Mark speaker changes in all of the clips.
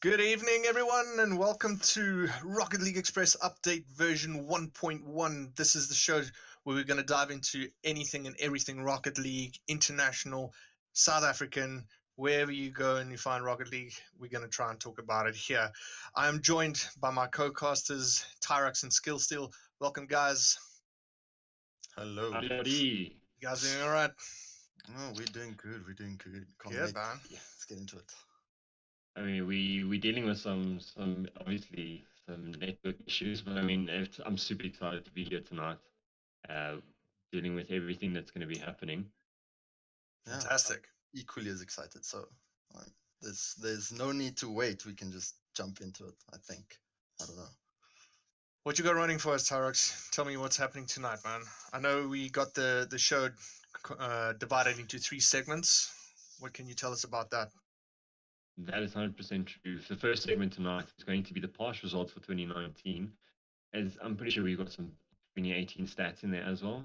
Speaker 1: Good evening, everyone, and welcome to Rocket League Express Update version 1.1. This is the show where we're going to dive into anything and everything Rocket League, international, South African, wherever you go and you find Rocket League, we're going to try and talk about it here. I am joined by my co-casters, Tyrox and Skillsteel. Welcome, guys.
Speaker 2: Hello.
Speaker 3: Howdy.
Speaker 1: You guys doing all right?
Speaker 2: Oh, we're doing good. Can't
Speaker 1: Good,
Speaker 2: wait.
Speaker 1: man.
Speaker 2: Yeah, let's get into it.
Speaker 3: I mean, we're dealing with some obviously some network issues, but I mean, I'm super excited to be here tonight, dealing with everything that's going to be happening.
Speaker 2: Yeah,
Speaker 1: Fantastic.
Speaker 2: I'm equally as excited. So there's no need to wait. We can just jump into it. I think. I don't know.
Speaker 1: What you got running for us, Tyrox? Tell me what's happening tonight, man. I know we got the show divided into 3 segments. What can you tell us about that?
Speaker 3: That is 100% true. The first segment tonight is going to be the past results for 2019, as I'm pretty sure we've got some 2018 stats in there as well.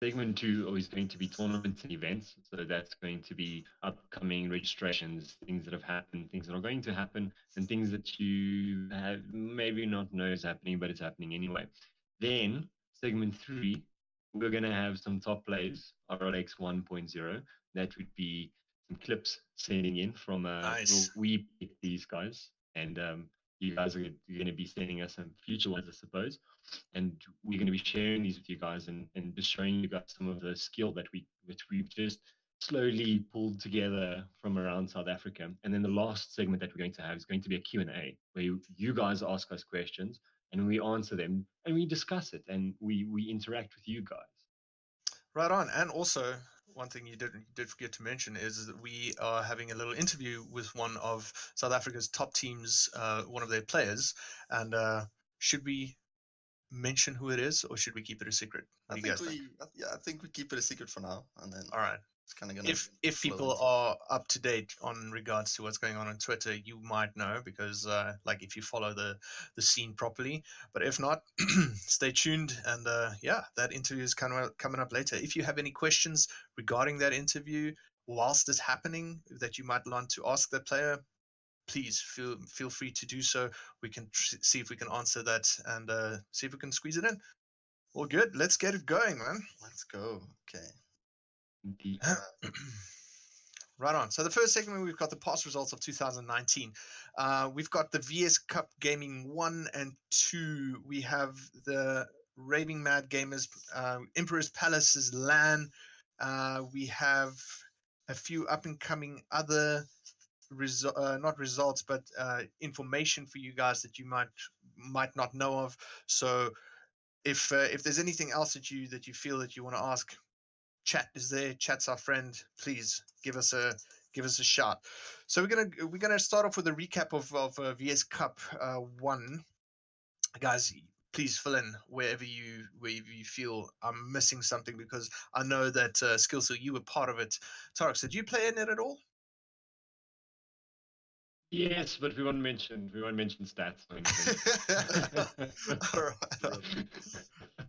Speaker 3: Segment 2 is going to be tournaments and events. So that's going to be upcoming registrations, things that have happened, things that are going to happen, and things that you have maybe not know is happening, but it's happening anyway. Then segment 3, we're going to have some top plays, RLX 1.0. That would be some clips sending in from
Speaker 1: Nice.
Speaker 3: we pick these guys, and you guys are going to be sending us some future ones, I suppose. And we're going to be sharing these with you guys and just showing you guys some of the skill that we've just slowly pulled together from around South Africa. And then the last segment that we're going to have is going to be a Q&A where you guys ask us questions and we answer them and we discuss it and we interact with you guys.
Speaker 1: Right on. And also, one thing you did forget to mention is that we are having a little interview with one of South Africa's top teams, one of their players. And should we mention who it is, or should we keep it a secret? What do you guys think?
Speaker 2: I think we keep it a secret for now, and then
Speaker 1: All right.
Speaker 2: it's kind of gonna.
Speaker 1: If people are up to date on regards to what's going on Twitter, you might know because like if you follow the scene properly. But if not, stay tuned. And yeah, that interview is coming up later. If you have any questions regarding that interview whilst it's happening that you might want to ask the player, please feel free to do so. We can see if we can answer that and see if we can squeeze it in. All good. Let's get it going, man.
Speaker 2: Let's go. Okay.
Speaker 1: Right on. So the first segment, we've got the past results of 2019. We've got the VS Cup Gaming 1 and 2. We have the Raving Mad Gamers, Emperor's Palace's LAN. We have a few up-and-coming other not results, but information for you guys that you might not know of. So if there's anything else that you feel that you want to ask, chat is there. Chat's our friend. Please give us a shout. So we're gonna start off with a recap of VS Cup 1. Guys, please fill in wherever you feel I'm missing something, because I know that Skillsteel, you were part of it. Tyrox, did you play in it at all?
Speaker 3: Yes, but we won't mention stats or anything.
Speaker 1: All right.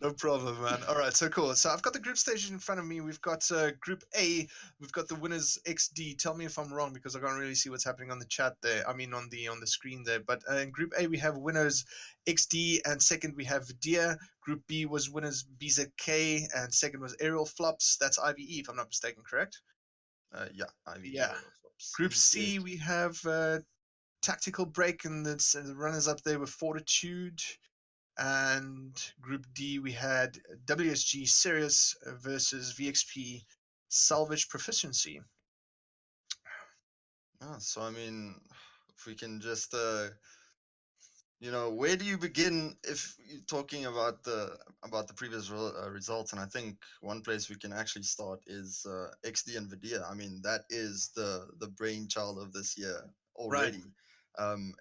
Speaker 1: No problem, man. All right, so cool. So I've got the group stage in front of me. We've got Group A. We've got the winners XD. Tell me if I'm wrong because I can't really see what's happening on the chat there. I mean, on the screen there. But in Group A we have winners XD, and second we have Deer. Group B was winners BZK, and second was Aerial Flops. That's IVE, if I'm not mistaken, correct?
Speaker 2: Yeah, IVE.
Speaker 1: Yeah. Group C we have Tactical Break, and the runners up there were Fortitude. And Group D, we had WSG Sirius versus VXP Salvage Proficiency.
Speaker 2: So I mean, if we can just, where do you begin if you're talking about the previous results? And I think one place we can actually start is XD and Vidya. I mean, that is the brainchild of this year already.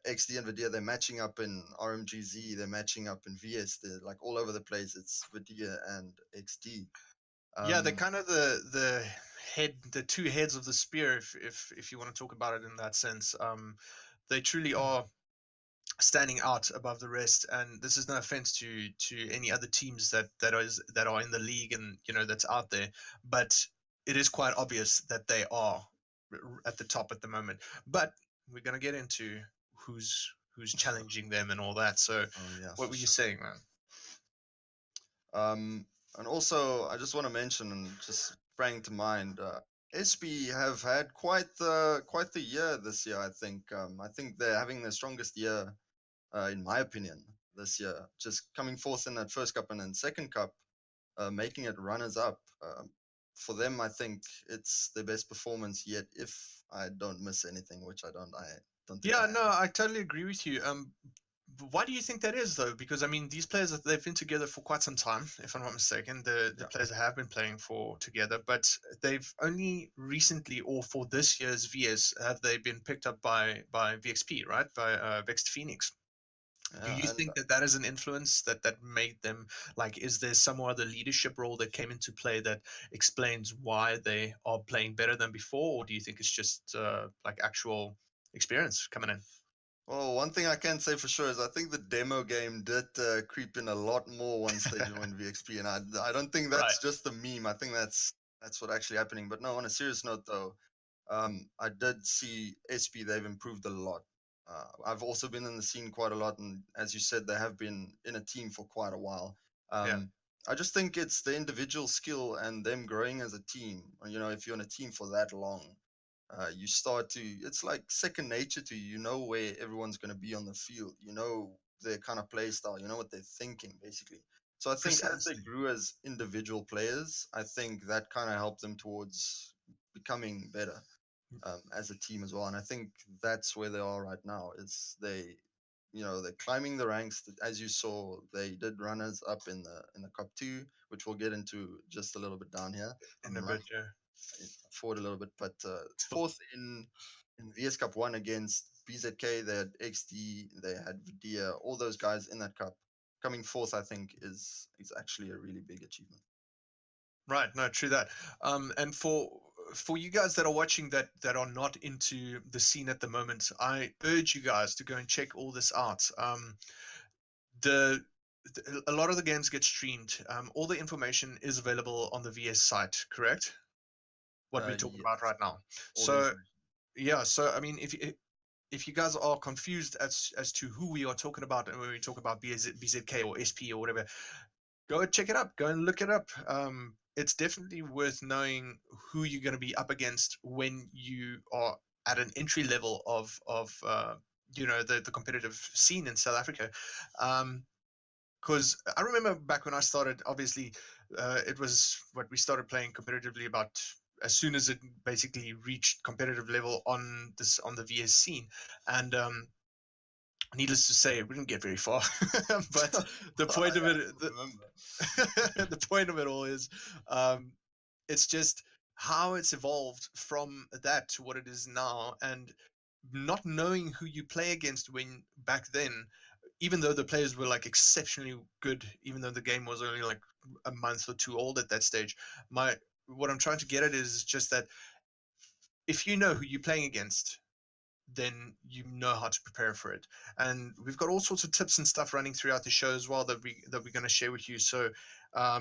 Speaker 2: XD and Vidya, they're matching up in RMGZ, they're matching up in VS, they're like all over the place. It's Vidya and XD.
Speaker 1: Yeah, they're kind of the two heads of the spear, if you want to talk about it in that sense. They truly are standing out above the rest, and this is no offense to any other teams that are in the league and that's out there, but it is quite obvious that they are at the top at the moment. But we're going to get into who's challenging them and all that. So what were you saying, man?
Speaker 2: And also I just want to mention, and just sprang to mind, SB have had quite the year this year. I think they're having their strongest year, in my opinion, this year. Just coming fourth in that first cup and then second cup, making it runners up. For them, I think it's their best performance yet, if I don't miss anything, which I don't. Think
Speaker 1: Yeah, no, I totally agree with you. Why do you think that is, though? Because I mean, these players, they've been together for quite some time, if I'm not mistaken. The players have been playing together, but they've only recently, or for this year's VS, have they been picked up by VXP, right? By Vexed Phoenix. Do you think that is an influence that made them, like, is there some other leadership role that came into play that explains why they are playing better than before, or do you think it's just like actual experience coming in?
Speaker 2: Well, one thing I can say for sure is I think the demo game did creep in a lot more once they joined VXP, and I don't think that's just a meme. I think that's what actually happening. But no, on a serious note though, I did see SP, they've improved a lot. I've also been in the scene quite a lot, and as you said, they have been in a team for quite a while. I just think it's the individual skill and them growing as a team. If you're in a team for that long, you start to, it's like second nature to you. You know where everyone's going to be on the field. You know their kind of play style. You know what they're thinking, basically. So I think as they grew as individual players, I think that kind of helped them towards becoming better as a team as well. And I think that's where they are right now. Is they're climbing the ranks. As you saw, they did runners up in the Cup 2, which we'll get into just a little bit down here.
Speaker 1: In a bit, yeah.
Speaker 2: Forward a little bit, but fourth in VS Cup 1 against BZK, they had XD, they had Vidya, all those guys in that cup. Coming fourth, I think, is actually a really big achievement.
Speaker 1: Right, no, true that. And for you guys that are watching that are not into the scene at the moment, I urge you guys to go and check all this out. A lot of the games get streamed. All the information is available on the VS site, correct? What we're talking about right now. So I mean, if you guys are confused as to who we are talking about, and when we talk about BZK or SP or whatever, go check it up. Go and look it up. It's definitely worth knowing who you're going to be up against when you are at an entry level of the competitive scene in South Africa. Because I remember back when I started, obviously, it was what we started playing competitively about as soon as it basically reached competitive level on the VS scene, and needless to say, it wouldn't get very far. But the point of it, the point of it all is, it's just how it's evolved from that to what it is now, and not knowing who you play against when back then, even though the players were like exceptionally good, even though the game was only like a month or two old at that stage. What I'm trying to get at is just that if you know who you're playing against, then you know how to prepare for it. And we've got all sorts of tips and stuff running throughout the show as well that we're going to share with you. So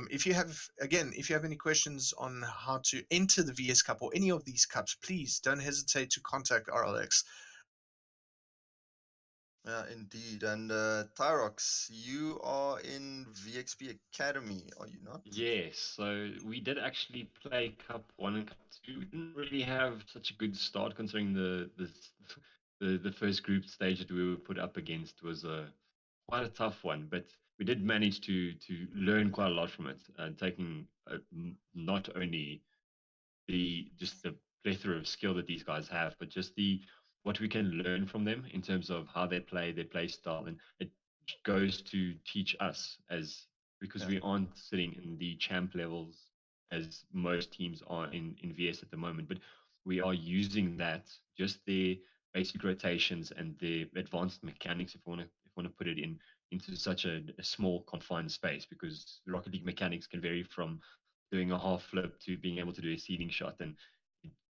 Speaker 1: if you have any questions on how to enter the VS Cup or any of these cups, please don't hesitate to contact RLX.
Speaker 2: Yeah, indeed. And Tyrox, you are in VXP Academy, are you not?
Speaker 3: Yes, so we did actually play Cup 1 and Cup 2. We didn't really have such a good start considering the first group stage that we were put up against was quite a tough one, but we did manage to learn quite a lot from it, and taking not only the plethora of skill that these guys have, but just the what we can learn from them in terms of how they play, their play style, and it goes to teach us as because
Speaker 2: Yeah.
Speaker 3: we aren't sitting in the champ levels as most teams are in VS at the moment, but we are using that just their basic rotations and the advanced mechanics, if we want to put it into such a small confined space, because Rocket League mechanics can vary from doing a half flip to being able to do a seeding shot. And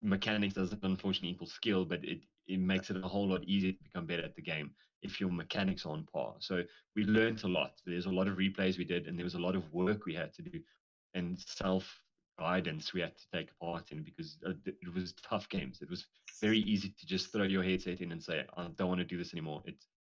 Speaker 3: mechanics doesn't unfortunately equal skill, but it makes it a whole lot easier to become better at the game if your mechanics are on par. So we learned a lot. There's a lot of replays we did, and there was a lot of work we had to do and self guidance we had to take part in, because it was tough games. It was very easy to just throw your headset in and say, I don't want to do this anymore.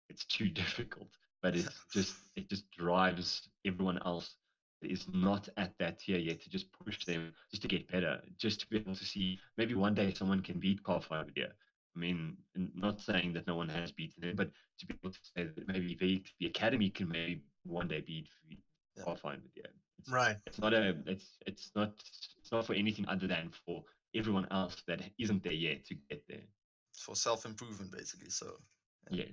Speaker 3: It's too difficult. But it just drives everyone else is not at that tier yet to just push them just to get better, just to be able to see maybe one day someone can beat Car 5 here. I mean, not saying that no one has beaten them, but to be able to say that maybe the academy can maybe one day beat Car 5 here.
Speaker 1: Right.
Speaker 3: It's not for anything other than for everyone else that isn't there yet to get there.
Speaker 2: It's for self-improvement, basically. So
Speaker 3: Yes.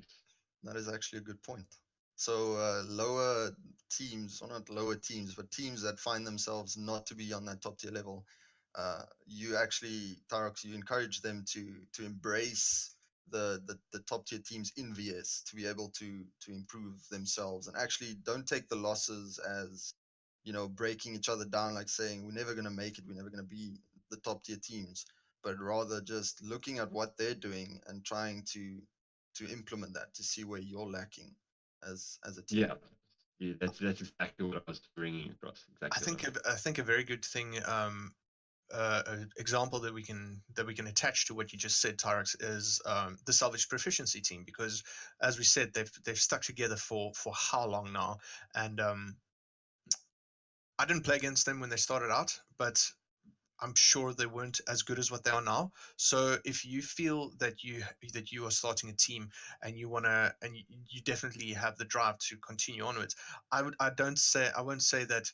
Speaker 2: that is actually a good point. So lower teams, or not lower teams, but teams that find themselves not to be on that top tier level, you actually, Tarox, you encourage them to embrace the top tier teams in VS to be able to improve themselves, and actually don't take the losses as, you know, breaking each other down, like saying we're never going to make it, we're never going to be the top tier teams, but rather just looking at what they're doing and trying to implement that, to see where you're lacking as a team.
Speaker 3: Yeah, that's exactly what I was bringing across. Exactly.
Speaker 1: I think a very good thing, example that we can attach to what you just said, Tyrex, is the salvage proficiency team, because as we said, they've stuck together for how long now, and I didn't play against them when they started out, but I'm sure they weren't as good as what they are now. So if you feel that you are starting a team and you definitely have the drive to continue onwards, I won't say that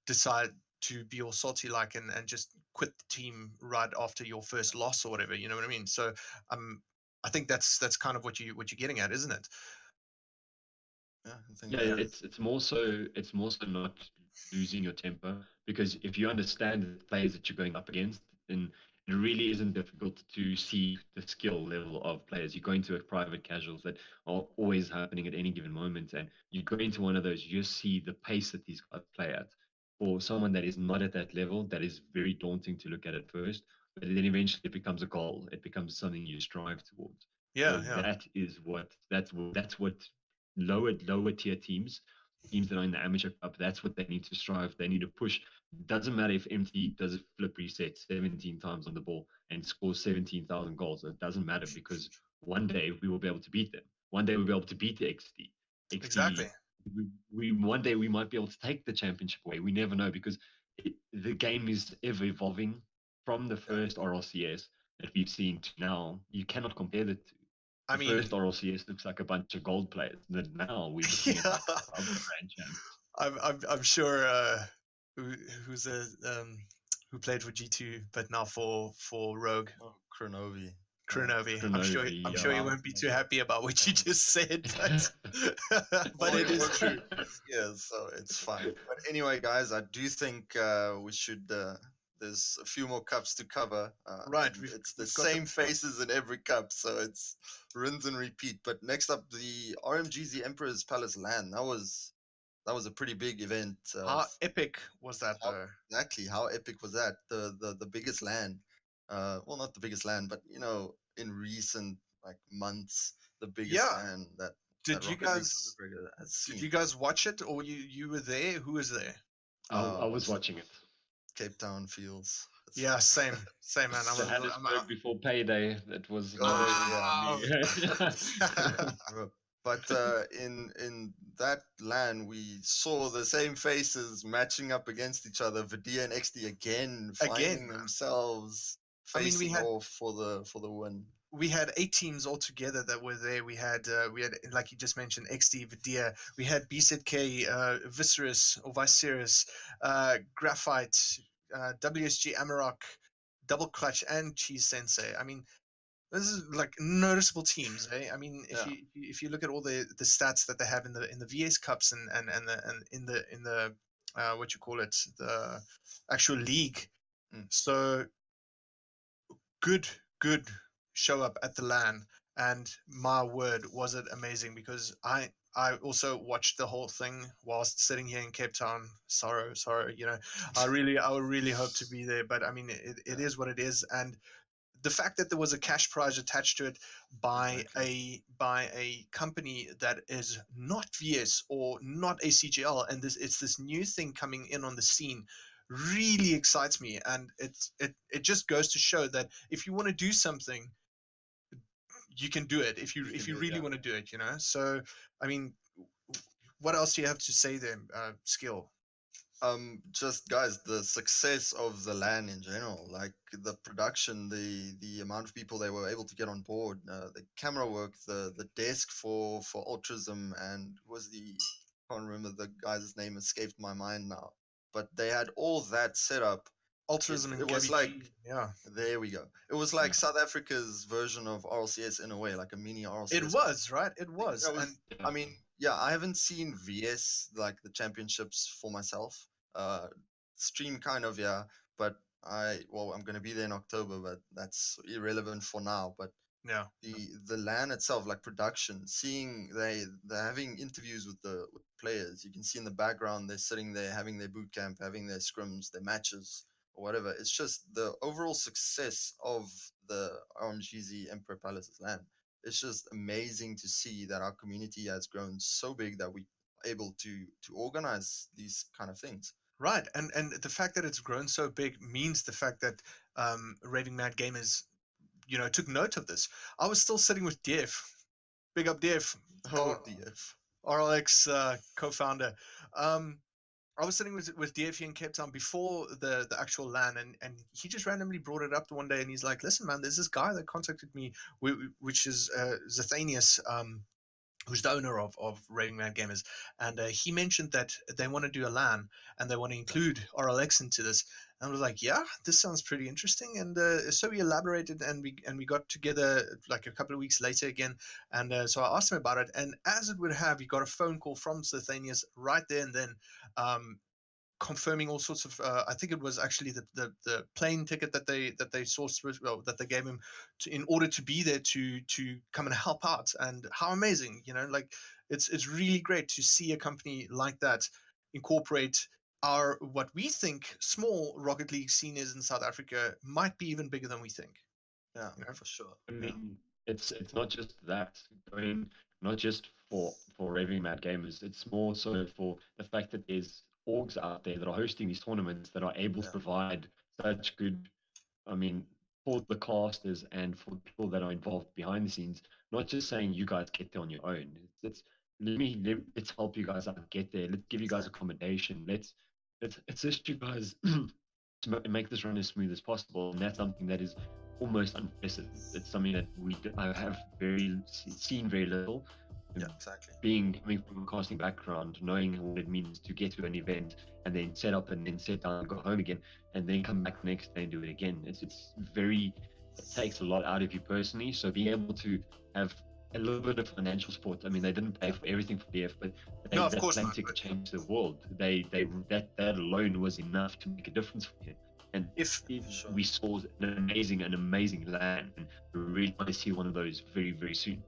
Speaker 1: decide to be all salty like and just quit the team right after your first loss or whatever. You know what I mean? So I think that's kind of what you're getting at, isn't it?
Speaker 2: Yeah, I think
Speaker 3: Yeah, it's more so not losing your temper, because if you understand the players that you're going up against, then it really isn't difficult to see the skill level of players. You go into a private casuals that are always happening at any given moment, and you go into one of those, you just see the pace that these guys play at. For someone that is not at that level, that is very daunting to look at first, but then eventually it becomes a goal. It becomes something you strive towards. So
Speaker 1: Yeah.
Speaker 3: that's what lower tier teams that are in the amateur cup, that's what they need to strive. They need to push. Doesn't matter if MT does a flip reset 17 times on the ball and scores 17,000 goals. It doesn't matter, because one day we will be able to beat them. One day we'll be able to beat the XD.
Speaker 1: Exactly.
Speaker 3: We one day we might be able to take the championship away. We never know, because the game is ever evolving from the first RLCS that we've seen to now. You cannot compare the two.
Speaker 1: I
Speaker 3: The
Speaker 1: mean,
Speaker 3: first RLCS looks like a bunch of gold players. Then now we're looking at like other grand champs.
Speaker 1: I'm sure who who's a who played for G2 but now for Rogue.
Speaker 2: Oh, Kronovi.
Speaker 1: Kronovi.
Speaker 3: Kronovi,
Speaker 1: I'm sure you
Speaker 3: yeah.
Speaker 1: won't be too happy about what you just said, but but
Speaker 2: Well,
Speaker 1: it is true.
Speaker 2: Yeah, so it's fine. But anyway, guys, I do think we should. There's a few more cups to cover.
Speaker 1: Right,
Speaker 2: And it's the
Speaker 1: we've got
Speaker 2: same faces in every cup, so it's rinse and repeat. But next up, the RMG's the Emperor's Palace LAN. That was a pretty big event.
Speaker 1: how epic was that
Speaker 2: How,
Speaker 1: though?
Speaker 2: exactly, how epic was that? The biggest LAN. Well, not the biggest LAN, but you know, in recent like months, the biggest
Speaker 1: Yeah.
Speaker 2: LAN that
Speaker 1: Did you
Speaker 2: Rocket League
Speaker 1: guys
Speaker 2: South Africa has
Speaker 1: did
Speaker 2: seen.
Speaker 1: you guys watch it, or you were there? Who was there?
Speaker 3: I was
Speaker 2: What's that?
Speaker 3: watching it.
Speaker 2: Cape Town feels.
Speaker 1: Yeah, same, man.
Speaker 3: Johannesburg before payday. That was not
Speaker 1: Oh.
Speaker 3: me.
Speaker 2: But in that LAN, we saw the same faces matching up against each other. Vidia and XD again finding
Speaker 1: Again.
Speaker 2: themselves
Speaker 1: I mean,
Speaker 2: facing off for the win.
Speaker 1: we had 8 teams altogether that were there. We had like you just mentioned, XD, Vidia. We had BZK, Viserys or Viserys, Graphite, WSG, Amarok, Double Clutch, and Cheese Sensei. I mean, this is like noticeable teams, eh? I mean,
Speaker 2: Yeah.
Speaker 1: if you look at all the stats that they have in the VS Cups and in the what you call it, the actual league.
Speaker 2: Mm.
Speaker 1: So good show up at the LAN, and my word, was it amazing, because I also watched the whole thing whilst sitting here in Cape Town. Sorry, you know, I would really hope to be there, but I mean, it is what it is. And the fact that there was a cash prize attached to it by a company that is not VS or not ACGL, and it's this new thing coming in on the scene, really excites me. And it just goes to show that if you want to do something, you can do it. If you really want to do it, you know. So I mean, what else do you have to say there, Skill?
Speaker 2: Just guys, the success of the LAN in general, like the production, the amount of people they were able to get on board, the camera work, the desk for Ultrism, and I can't remember the guy's name, escaped my mind now, but they had all that set up.
Speaker 1: Altruism and
Speaker 2: It was
Speaker 1: Gabby
Speaker 2: like,
Speaker 1: G, yeah.
Speaker 2: there we go. It was like South Africa's version of RLCS in a way, like a mini RLCS.
Speaker 1: It was, right? It was. And
Speaker 2: I mean, yeah, I haven't seen VS, like the championships, for myself. Stream kind of, yeah, but I'm going to be there in October, but that's irrelevant for now. But
Speaker 1: yeah,
Speaker 2: the LAN itself, like production, seeing they're having interviews with the players. You can see in the background they're sitting there having their boot camp, having their scrims, their matches, or whatever. It's just the overall success of the RMGZ Emperor Palace's LAN. It's just amazing to see that our community has grown so big that we are able to organize these kind of things.
Speaker 1: right. And the fact that it's grown so big means the fact that Raving Mad Gamers, you know, took note of this. I was still sitting with DF. Big up DF.
Speaker 2: DF.
Speaker 1: RLX co-founder. I was sitting with DF in Cape Town before the actual LAN, and he just randomly brought it up one day, and he's like, "Listen, man, there's this guy that contacted me, which is Zathanius, who's the owner of Raving Mad Gamers, and he mentioned that they want to do a LAN and they want to include RLX into this." And I was like, "Yeah, this sounds pretty interesting." And so we elaborated, and we got together like a couple of weeks later again. And so I asked him about it, and as it would have, he got a phone call from Zathanius right there and then. Confirming all sorts of I think it was actually the plane ticket that they sourced, well, that they gave him in order to be there to come and help out. And how amazing, you know, like it's really great to see a company like that incorporate our, what we think small Rocket League scene is in South Africa, might be even bigger than we think.
Speaker 2: Yeah,
Speaker 1: you know?
Speaker 2: for sure.
Speaker 3: I mean, it's not just that going, not just for Raving Mad Gamers. It's more so for the fact that there's orgs out there that are hosting these tournaments that are able to provide such good, I mean, for the casters and for people that are involved behind the scenes, not just saying you guys get there on your own. Let's help you guys out get there. Let's give you guys accommodation. Let's assist you guys to make this run as smooth as possible. And that's something that is almost unprecedented. It's something that I have seen very little.
Speaker 2: Yeah, exactly.
Speaker 3: Coming from a casting background, knowing what it means to get to an event and then set up and then sit down and go home again and then come back the next day and do it again. It takes a lot out of you personally. So being able to have a little bit of financial support. I mean, they didn't pay for everything for DF, but that plane ticket changed the world. That alone was enough to make a difference for him. And we saw an amazing LAN, and we really want to see one of those very, very soon.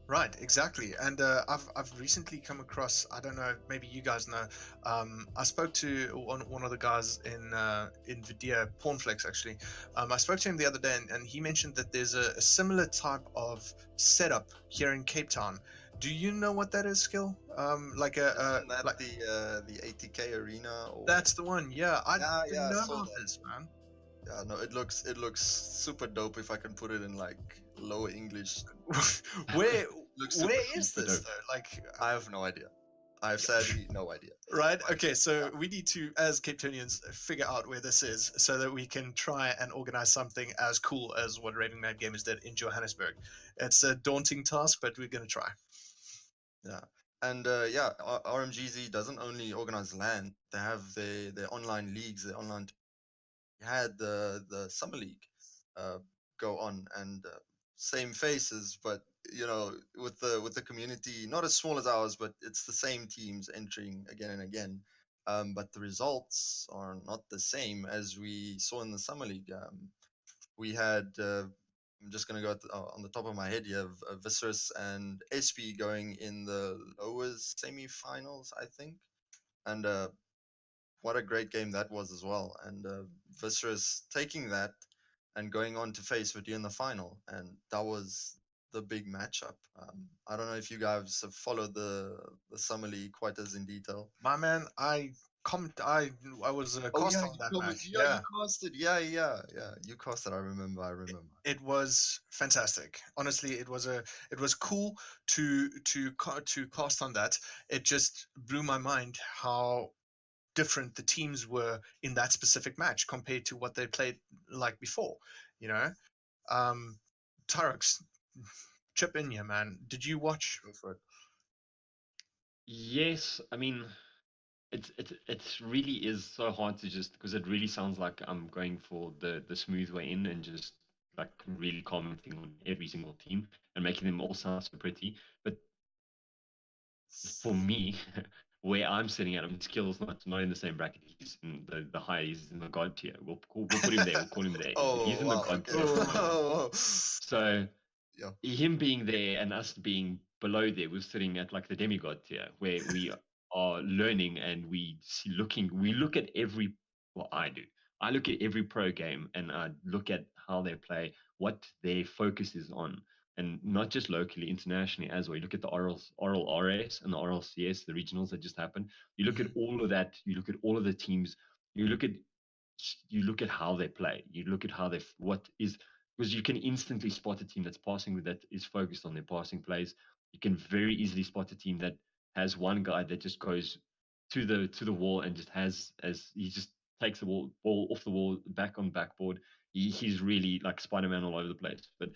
Speaker 1: Right, exactly. And I've recently come across, I don't know, maybe you guys know. I spoke to one of the guys in Vidya, Pornflex actually. I spoke to him the other day, and he mentioned that there's a similar type of setup here in Cape Town. Do you know what that is, Skill? Like
Speaker 2: Isn't that
Speaker 1: like
Speaker 2: the 80K arena? Or
Speaker 1: that's the one. Yeah, I
Speaker 2: yeah,
Speaker 1: didn't
Speaker 2: I
Speaker 1: know
Speaker 2: saw
Speaker 1: about
Speaker 2: that.
Speaker 1: this, man.
Speaker 2: Yeah, no, it looks super dope if I can put it in like lower English.
Speaker 1: where
Speaker 2: Looks super
Speaker 1: where is
Speaker 3: super
Speaker 1: this
Speaker 3: dope.
Speaker 1: though? Like,
Speaker 2: I have no idea. I have sadly no idea.
Speaker 1: right?
Speaker 2: But
Speaker 1: Okay, so we need to, as Cape Townians, figure out where this is so that we can try and organize something as cool as what Raving Mad Gamers did in Johannesburg. It's a daunting task, but we're going to try.
Speaker 2: yeah, and RMGZ doesn't only organize LAN. They have their online leagues, their online. Had the summer league uh, go on, and same faces, but with the community not as small as ours, but it's the same teams entering again and again. But the results are not the same as we saw in the summer league. We had I'm just going to go on the top of my head here, Viserys and SP going in the lowest semi-finals, I think, and what a great game that was as well. And Viserys taking that and going on to face Vidia in the final, and that was the big matchup. I don't know if you guys have followed the summer league quite as in detail.
Speaker 1: My man, I was
Speaker 2: Oh
Speaker 1: cast
Speaker 2: yeah,
Speaker 1: on that match.
Speaker 2: yeah,
Speaker 1: Yeah,
Speaker 2: you casted. Yeah. You casted. I remember.
Speaker 1: it was fantastic. Honestly, it was cool to cast on that. It just blew my mind how different the teams were in that specific match compared to what they played like before. You know, um, Tyrux, chip in here, man. Did you watch?
Speaker 2: Go for it.
Speaker 3: Yes, I mean, it really is so hard to just, because it really sounds like I'm going for the smooth way in and just like really commenting on every single team and making them all sound so pretty. But for me, where I'm sitting at, him, skills not in the same bracket. He's in the high. He's in the god tier. We'll put him there. We'll call him there. He's
Speaker 2: Oh
Speaker 3: in the
Speaker 2: wow.
Speaker 3: god
Speaker 2: Okay.
Speaker 3: tier at the moment.
Speaker 2: Oh,
Speaker 3: So
Speaker 2: yeah.
Speaker 3: him being there and us being below there, we're sitting at like the demigod tier where we are learning and we look at every, well, I look at every pro game and I look at how they play, what their focus is on, and not just locally, internationally as well. You look at the oral RS and the oral CS, the regionals that just happened. You look at all of that. You look at all of the teams. You look at how they play. You look at how what is, because you can instantly spot a team that's passing that is focused on their passing plays. You can very easily spot a team that has one guy that just goes to the wall and just has as he just takes the ball off the wall back on backboard. He's really like Spider-Man all over the place. But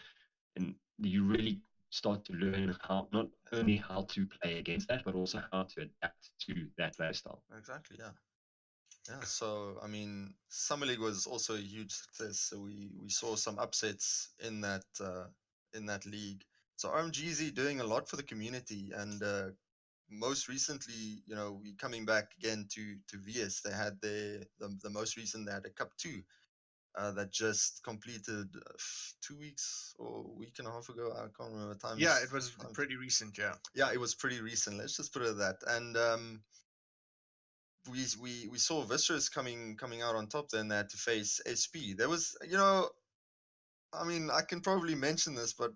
Speaker 3: and you really start to learn how not only how to play against that, but also how to adapt to that play style.
Speaker 2: Exactly. Yeah. Yeah, so I mean, Summer League was also a huge success. So we saw some upsets in that league. So RMGZ doing a lot for the community, and most recently, we coming back again to VS. They had the most recent. They had a Cup 2 that just completed 2 weeks or a week and a half ago. I can't remember times.
Speaker 1: Yeah, it was pretty recent. Yeah.
Speaker 2: Yeah, it was pretty recent. Let's just put it at that. And we saw Viserys coming out on top. Then they had to face SP. There was, I mean, I can probably mention this, but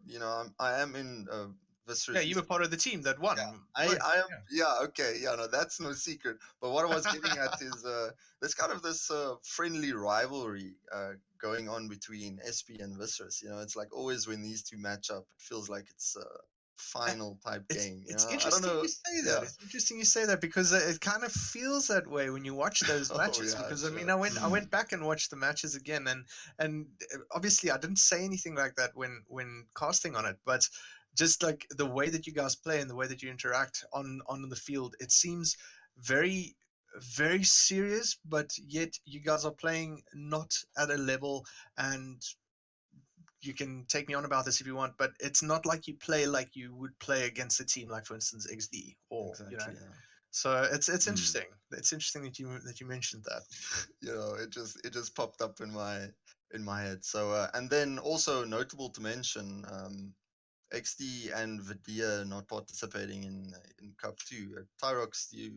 Speaker 2: I am in Viserys.
Speaker 1: Yeah, you were part of the team that won.
Speaker 2: I am. Yeah. Okay. Yeah. No, that's no secret. But what I was getting at is there's kind of this friendly rivalry going on between SP and Viserys. It's like always when these two match up, it feels like it's a final type game.
Speaker 1: It's
Speaker 2: I don't
Speaker 1: interesting
Speaker 2: know.
Speaker 1: you say that.
Speaker 2: Yeah.
Speaker 1: It's interesting you say that because it kind of feels that way when you watch those
Speaker 2: Oh,
Speaker 1: matches.
Speaker 2: yeah,
Speaker 1: Because I mean,
Speaker 2: sure.
Speaker 1: I went back and watched the matches again, and obviously I didn't say anything like that when casting on it, but just like the way that you guys play and the way that you interact on the field, it seems very very serious, but yet you guys are playing not at a level, and you can take me on about this if you want, but it's not like you play like you would play against a team like, for instance, XD or
Speaker 2: Exactly. Yeah.
Speaker 1: So it's interesting. It's interesting that you mentioned that.
Speaker 2: It just popped up in my head. So and then also notable to mention, XD and Vidia not participating in Cup 2. Tyrox, do you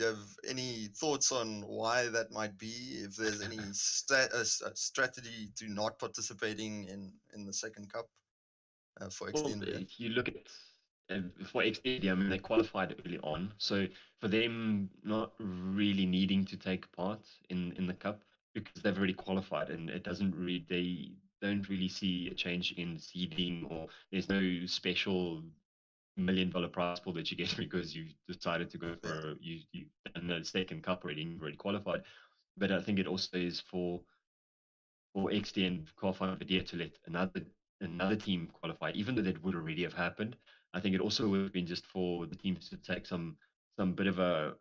Speaker 2: have any thoughts on why that might be? If there's any strategy to not participating in the second Cup for XD
Speaker 3: Well,
Speaker 2: and Vidia?
Speaker 3: if you look at for XD, I mean, they qualified early on, so for them not really needing to take part in the cup because they've already qualified, and it doesn't really they don't really see a change in seeding, or there's no special $1 million prize pool that you get because you decided to go for you done the second cup already and you've already qualified. But I think it also is for XD and qualifying for DA to let another team qualify, even though that would already have happened. I think it also would have been just for the teams to take some bit of a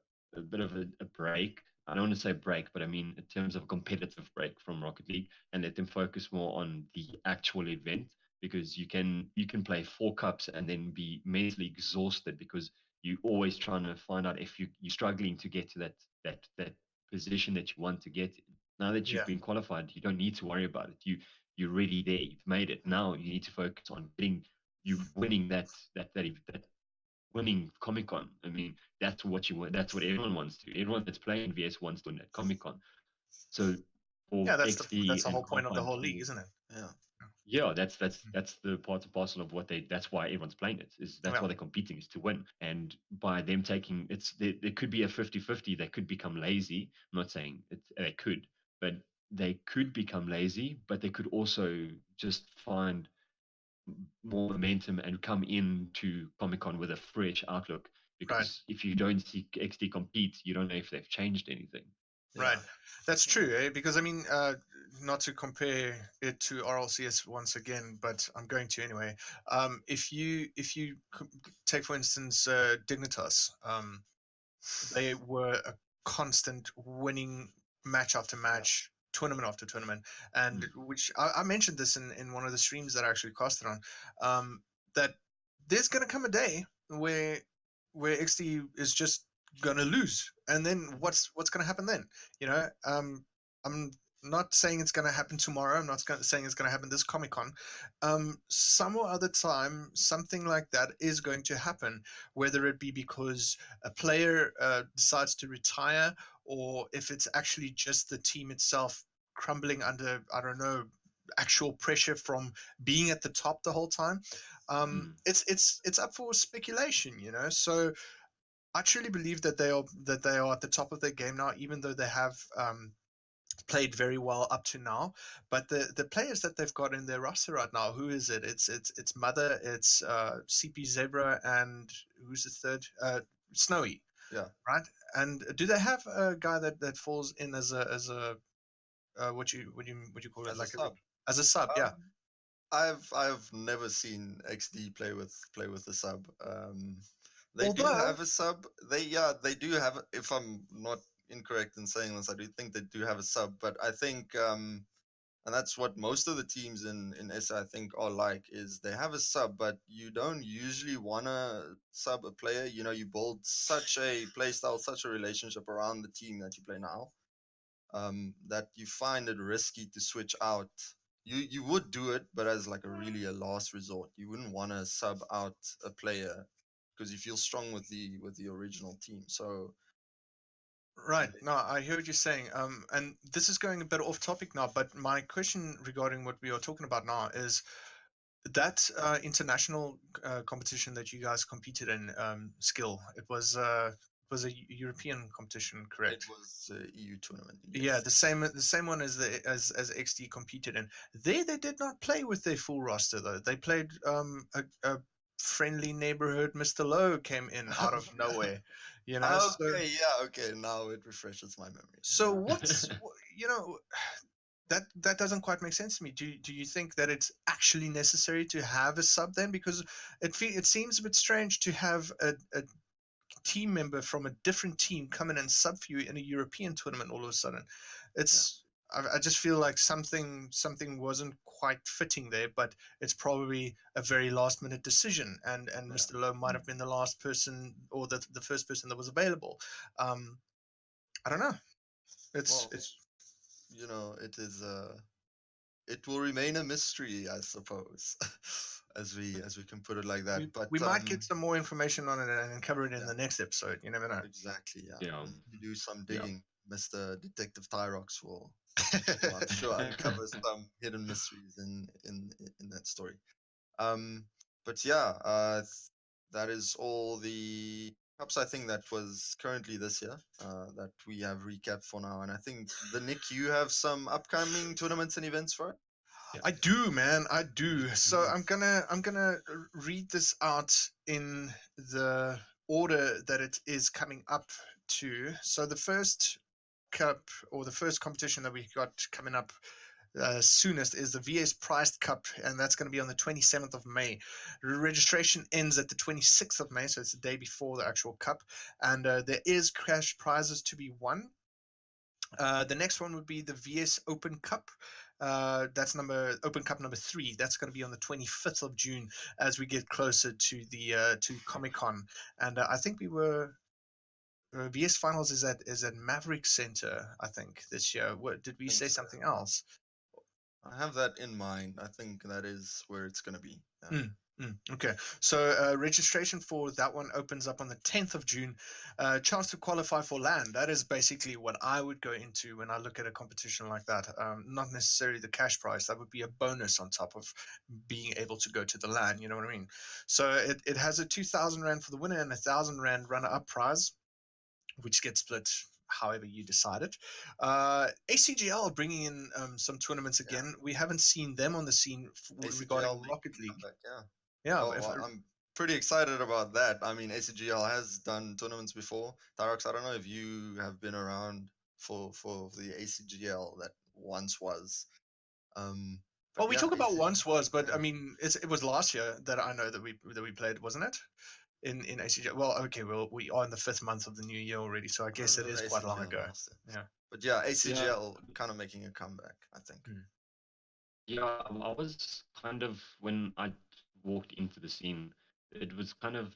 Speaker 3: break. I don't want to say break, but I mean in terms of a competitive break from Rocket League, and let them focus more on the actual event, because you can play 4 cups and then be mentally exhausted because you're always trying to find out if you're struggling to get to that position that you want to get. Now that you've
Speaker 1: Yeah.
Speaker 3: been qualified, you don't need to worry about it. You're already there. You've made it. Now you need to focus on winning that winning Comic Con. I mean, that's what you want. That's what everyone wants to. Everyone that's playing VS wants to win at Comic Con. So for
Speaker 1: Yeah, that's
Speaker 3: XD
Speaker 1: the
Speaker 3: and
Speaker 1: whole point of the
Speaker 3: qualifying
Speaker 1: whole league,
Speaker 3: for,
Speaker 1: isn't it?
Speaker 2: Yeah.
Speaker 3: yeah, that's the part and parcel of what they. That's why everyone's playing it. That's
Speaker 1: Yeah.
Speaker 3: why they're competing, is to win. And by them taking, there could be a 50-50. They could become lazy. I'm not saying they could, but they could become lazy. But they could also just find more momentum and come into Comic Con with a fresh outlook.
Speaker 1: Right.
Speaker 3: Because if you don't see XD compete, you don't know if they've changed anything.
Speaker 1: Right. That's true, because I mean, not to compare it to RLCS once again, but I'm going to anyway. If you take for instance Dignitas, they were a constant winning match after match, tournament after tournament, and which I mentioned this in one of the streams that I actually casted on, that there's going to come a day where XD is just going to lose, and then what's going to happen then? I'm not saying it's going to happen tomorrow. I'm not saying it's going to happen this Comic Con. Some or other time, something like that is going to happen, whether it be because a player decides to retire, or if it's actually just the team itself crumbling under, I don't know, actual pressure from being at the top the whole time. It's up for speculation. So I truly believe that they are at the top of their game now, even though they have played very well up to now. But the players that they've got in their roster right now, who is it? It's Mother, it's CP Zebra, and who's the third? Snowy.
Speaker 2: Yeah.
Speaker 1: Right. And do they have a guy that falls in as a what you call it,
Speaker 2: As a
Speaker 1: like
Speaker 2: sub.
Speaker 1: as a sub? Yeah.
Speaker 2: I've never seen XD play with a sub. They do
Speaker 1: Although,
Speaker 2: have a sub. They do have. If I'm not incorrect in saying this, I do think they do have a sub. But I think, and that's what most of the teams in SA I think are like, is they have a sub, but you don't usually wanna sub a player. You build such a play style, such a relationship around the team that you play now, that you find it risky to switch out. You would do it, but as like a last resort. You wouldn't want to sub out a player because you feel strong with the original team. So
Speaker 1: right. No, I hear what you're saying. And this is going a bit off topic now, but my question regarding what we are talking about now is that international competition that you guys competed in, skill. It was a European competition,
Speaker 2: it
Speaker 1: correct?
Speaker 2: was a EU tournament.
Speaker 1: Yeah,
Speaker 2: Yes.
Speaker 1: the same one as as XD competed in. They did not play with their full roster though. They played a friendly neighborhood. Mr. Lowe came in out of nowhere, you know. So
Speaker 2: Okay, yeah, okay. Now it refreshes my memory.
Speaker 1: so that doesn't quite make sense to me. Do you think that it's actually necessary to have a sub then? Because it seems a bit strange to have a team member from a different team come in and sub for you in a European tournament all of a sudden.
Speaker 2: Yeah.
Speaker 1: It's I just feel like something wasn't quite fitting there, but it's probably a very last minute decision, and
Speaker 2: Yeah.
Speaker 1: Mr. Lowe might have been the last person or the first person that was available. I don't know. It's
Speaker 2: Well, it is it will remain a mystery, I suppose. as we can put it like that. But
Speaker 1: we might get some more information on it and cover it in the next episode. You never know.
Speaker 2: Exactly. Yeah.
Speaker 3: Yeah.
Speaker 2: You do some digging, Mr. Detective Tyrox will I'm sure uncover some hidden mysteries in that story. But yeah, that is all the cups I think that was currently this year that we have recapped for now. And I think Nick, you have some upcoming tournaments and events for it.
Speaker 3: Yeah.
Speaker 1: I do, man. I do. So I'm gonna read this out in the order that it is coming up to. So the first cup or the first competition that we got coming up soonest is the VS Priced Cup, and that's going to be on the 27th of May. Registration ends at the 26th of May, so it's the day before the actual cup, and there is cash prizes to be won. The next one would be the VS Open Cup. That's Open Cup number 3. That's going to be on the 25th of June as we get closer to the to Comic Con, and I think we were. VS Finals is at Maverick Center, I think, this year. What did we say
Speaker 2: so.
Speaker 1: something else?
Speaker 2: I have that in mind. I think that is where it's going to be. Yeah.
Speaker 1: Okay, so registration for that one opens up on the 10th of June. Chance to qualify for LAN. That is basically what I would go into when I look at a competition like that. Not necessarily the cash prize. That would be a bonus on top of being able to go to the LAN. You know what I mean? So it has a 2,000 Rand for the winner and a 1,000 Rand runner-up prize, which gets split however you decide it. ACGL bringing in some tournaments again. We haven't seen them on the scene regarding Rocket League. Yeah,
Speaker 2: I'm pretty excited about that. I mean, ACGL has done tournaments before. Tyrox, I don't know if you have been around for the ACGL that once was.
Speaker 1: Well, we talk about once was, but I mean, it was last year that I know that we played, wasn't it? In ACGL. Well, okay, we are in the 5th month of the new year already, so I guess it is quite long ago. Yeah.
Speaker 2: But yeah, ACGL kind of making a comeback, I think.
Speaker 3: Yeah, I was kind of, when I walked into the scene, it was kind of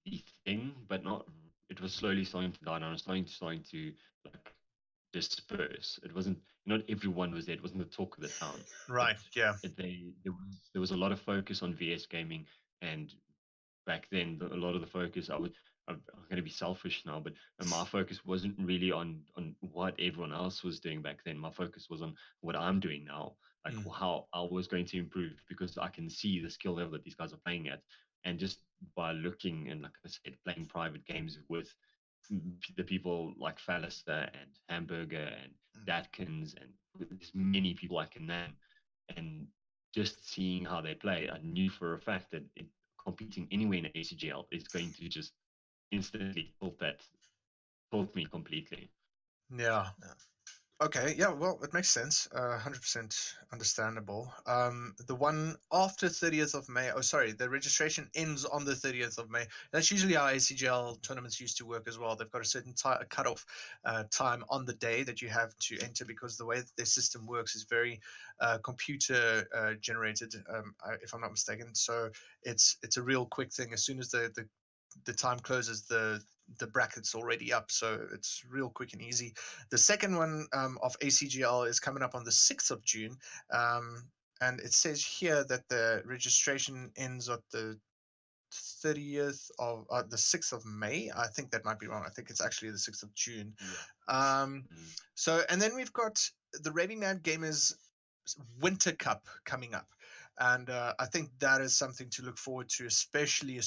Speaker 3: the thing, but not. It was slowly starting to die down. It was starting to like disperse. It wasn't. Not everyone was there. It wasn't the talk of the town.
Speaker 1: Right. Yeah.
Speaker 3: There was a lot of focus on VS gaming, and back then a lot of the focus I'm going to be selfish now, but my focus wasn't really on what everyone else was doing back then. My focus was on what I'm doing now, like how I was going to improve, because I can see the skill level that these guys are playing at, and just by looking and, like I said, playing private games with the people like Fallister and Hamburger and Datkins and there's many people I can name, and just seeing how they play, I knew for a fact that competing anywhere in ACGL is going to just instantly tilt me completely.
Speaker 1: Yeah. Okay, yeah, well, it makes sense. 100% understandable. The one after 30th of May, oh, sorry, the registration ends on the 30th of May. That's usually how ACGL tournaments used to work as well. They've got a certain cutoff time on the day that you have to enter, because the way that their system works is very computer generated, if I'm not mistaken. So it's a real quick thing. As soon as the time closes, the bracket's already up, so it's real quick and easy. The second one of ACGL is coming up on the 6th of June, and it says here that the registration ends at the 30th of the 6th of May. I think that might be wrong. I think it's actually the 6th of June. So, and then we've got the Raving Mad Gamers Winter Cup coming up. And I think that is something to look forward to, especially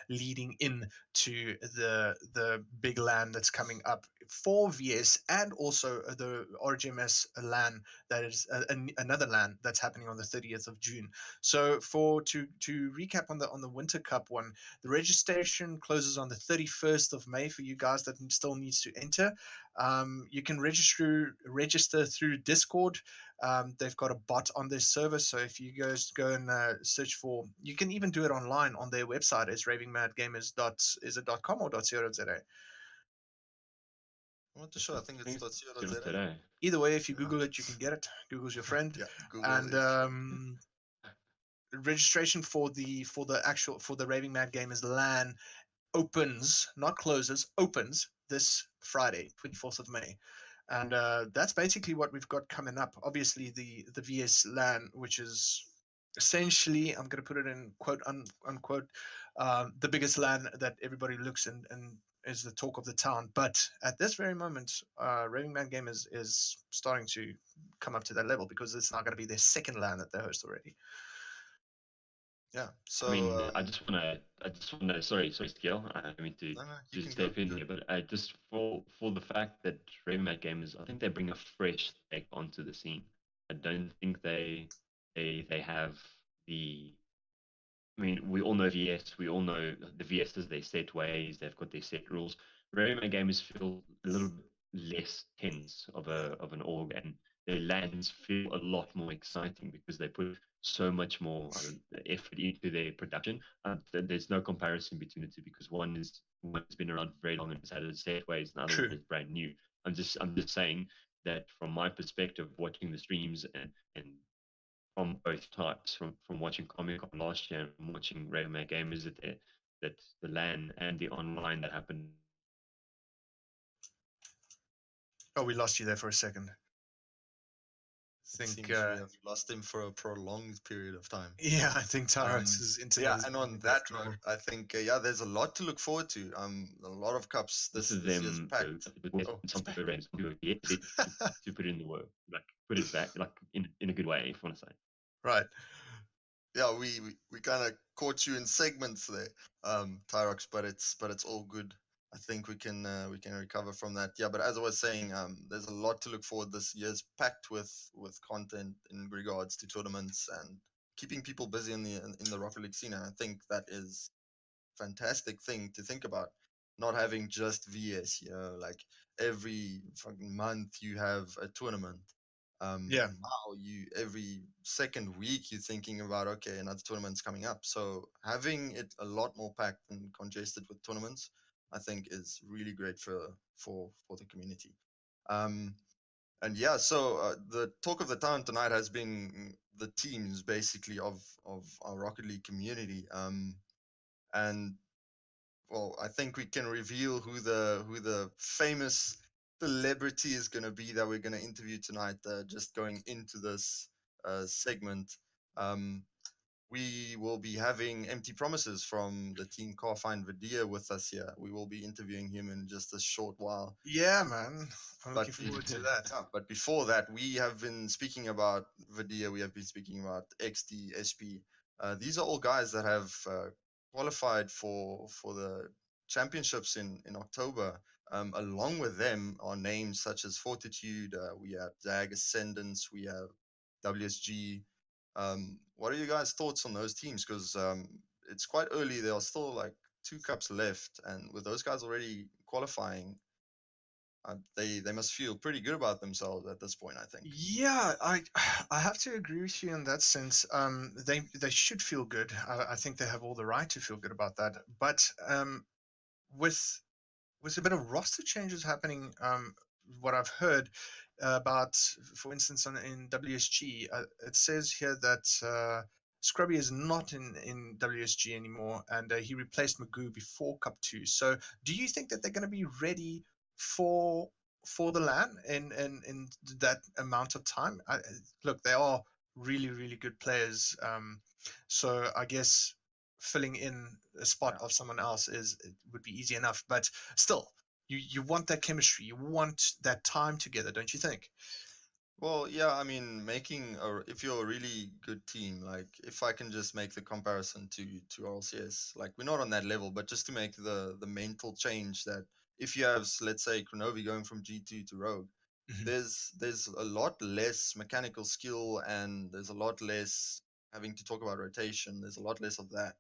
Speaker 1: leading in to the big LAN that's coming up for VS, and also the RGMS LAN that is another LAN that's happening on the 30th of June. So to recap on the Winter Cup one, the registration closes on the 31st of May for you guys that still needs to enter. You can register through Discord. They've got a bot on their server, so if you guys go and search for, you can even do it online on their website. It's ravingmadgamers.com or .co.za.
Speaker 2: I'm not too sure. I think it's .co.za.
Speaker 1: Either way, if you Google it, you can get it. Google's your friend.
Speaker 2: Yeah, Google
Speaker 1: and registration for the Raving Mad Gamers LAN opens, not closes, opens this Friday, 24th of May. And that's basically what we've got coming up. Obviously, the VS LAN, which is essentially, I'm going to put it in quote unquote, the biggest LAN that everybody looks and is the talk of the town. But at this very moment, Raving Man Game is starting to come up to that level because it's now going to be their second LAN that they host already.
Speaker 2: Yeah. So
Speaker 3: I mean, I just want to. Sorry, Skill. I mean to
Speaker 2: no, you can
Speaker 3: step
Speaker 2: go.
Speaker 3: in here, but just for the fact that Ravenmac Gamers, I think they bring a fresh take onto the scene. I don't think they have the. I mean, we all know VS. We all know the VSs. They set ways. They've got their set rules. Ravenmac Gamers feel a little bit less tense of an org, and their lands feel a lot more exciting because they put so much more effort into their production. There's no comparison between the two because one's been around very long and has had its set ways, and the other
Speaker 1: True.
Speaker 3: one is brand new. I'm just saying that from my perspective, watching the streams and from both types, from watching Comic Con last year and from watching Ravenmac Gamers, that the LAN and the online that happened.
Speaker 1: Oh, we lost you there for a second.
Speaker 2: It seems we have lost him for a prolonged period of time.
Speaker 1: Yeah, I think Tyrex's internet.
Speaker 2: Yeah, and on that note, I think there's a lot to look forward to. A lot of cups. This
Speaker 3: is
Speaker 2: year's
Speaker 3: them
Speaker 2: packed.
Speaker 3: something to put it in the work, like put it back, like in a good way, if you want to say.
Speaker 1: Right.
Speaker 2: Yeah, we kind of caught you in segments there, Tyrox, but it's all good. I think we can recover from that. Yeah, but as I was saying, there's a lot to look forward. This year's packed with content in regards to tournaments and keeping people busy in the Rocket League scene. And I think that is a fantastic thing to think about. Not having just VS, like every fucking month you have a tournament.
Speaker 1: Yeah.
Speaker 2: Now you every second week you're thinking about, okay, another tournament's coming up. So having it a lot more packed and congested with tournaments, I think is really great for the community. And yeah, so the talk of the town tonight has been the teams basically of our Rocket League community. And well, I think we can reveal who the famous celebrity is going to be that we're going to interview tonight. Just going into this segment, um, we will be having Empty Promises from the team Car Find Vidia with us here. We will be interviewing him in just a short while.
Speaker 1: Yeah, man. I'm
Speaker 2: But
Speaker 1: looking forward to that.
Speaker 2: but before that, we have been speaking about Vidia. We have been speaking about XD, SP. These are all guys that have qualified for the championships in October. Along with them are names such as Fortitude. We have Zag Ascendance. We have WSG. What are you guys' thoughts on those teams? Because it's quite early. There are still like 2 cups left, and with those guys already qualifying, they must feel pretty good about themselves at this point, I think.
Speaker 1: Yeah, I have to agree with you in that sense. They should feel good. I think they have all the right to feel good about that. But with a bit of roster changes happening, what I've heard about, for instance, in WSG, it says here that Scrubby is not in WSG anymore, and he replaced Magoo before Cup 2. So, do you think that they're going to be ready for the LAN in that amount of time? Look, they are really good players. So I guess filling in a spot of someone else would be easy enough. But still, you want that chemistry, you want that time together, don't you think?
Speaker 2: Well, yeah, I mean, if you're a really good team, like if I can just make the comparison to RLCS, like we're not on that level, but just to make the mental change that if you have, let's say, Kronovi going from G2 to Rogue,
Speaker 1: Mhm.
Speaker 2: there's a lot less mechanical skill and there's a lot less having to talk about rotation. There's a lot less of that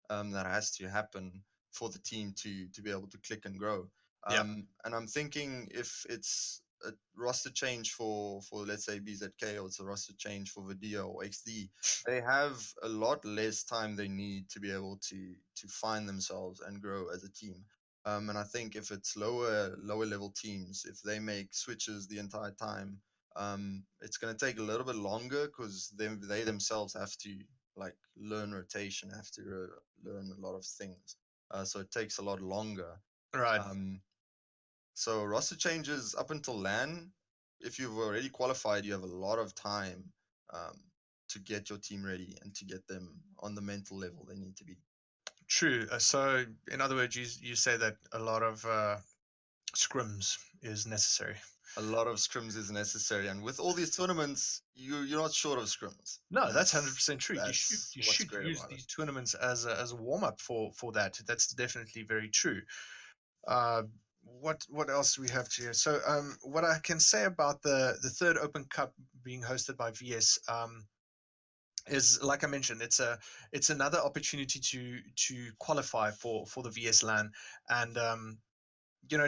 Speaker 2: that has to happen for the team to be able to click and grow.
Speaker 1: Yeah.
Speaker 2: And I'm thinking if it's a roster change for let's say BZK, or it's a roster change for Vidia or XD, they have a lot less time they need to be able to find themselves and grow as a team. And I think if it's lower level teams, if they make switches the entire time, it's going to take a little bit longer because they themselves have to like learn rotation, have to learn a lot of things. So it takes a lot longer.
Speaker 1: Right.
Speaker 2: So roster changes up until LAN, if you've already qualified, you have a lot of time to get your team ready and to get them on the mental level they need to be.
Speaker 1: True. So, in other words, you say that a lot of scrims is necessary.
Speaker 2: A lot of scrims is necessary, and with all these tournaments, you're not short of scrims.
Speaker 1: No, that's 100% true. You
Speaker 2: That's what's
Speaker 1: should
Speaker 2: great
Speaker 1: use
Speaker 2: about it.
Speaker 1: these tournaments as a warm up for that. That's definitely very true. What else do we have here? So what I can say about the third Open Cup being hosted by VS is, like I mentioned, it's another opportunity to qualify for the VS LAN, and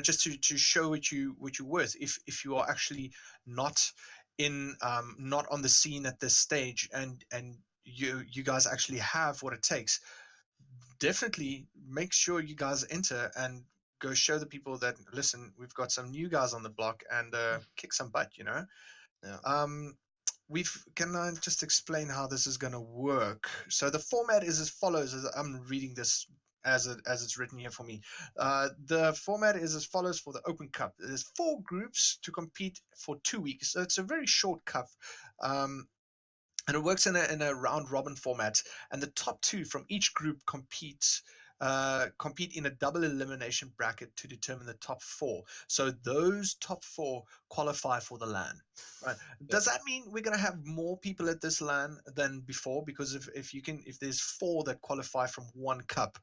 Speaker 1: just to show what you're worth. If you are actually not not on the scene at this stage, and you guys actually have what it takes, definitely make sure you guys enter and go show the people that, listen, we've got some new guys on the block, and kick some butt.
Speaker 2: Yeah.
Speaker 1: Can I just explain how this is going to work? So the format is as follows, as I'm reading this as it's written here for me. The format is as follows for the Open Cup. There's 4 groups to compete for 2 weeks. So it's a very short cup. And it works in a round robin format, and the top 2 from each group compete in a double elimination bracket to determine the top 4. So those top 4 qualify for the LAN. Right? Does that mean we're going to have more people at this LAN than before? Because if there's 4 that qualify from one cup,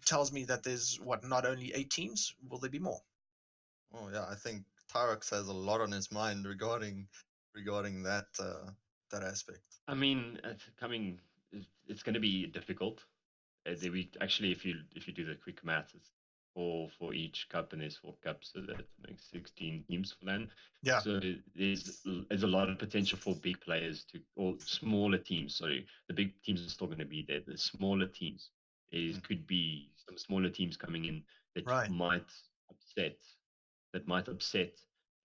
Speaker 1: tells me that there's not only 8 teams. Will there be more?
Speaker 2: Oh yeah, I think Tyrox has a lot on his mind regarding that that aspect.
Speaker 3: I mean, it's going to be difficult. We actually, if you do the quick math, it's 4 for each cup, and there's 4 cups, so that makes 16 teams for LAN.
Speaker 1: Yeah.
Speaker 3: So there's a lot of potential for big players or smaller teams. Sorry, the big teams are still going to be there. The smaller teams, could be some smaller teams coming in that might upset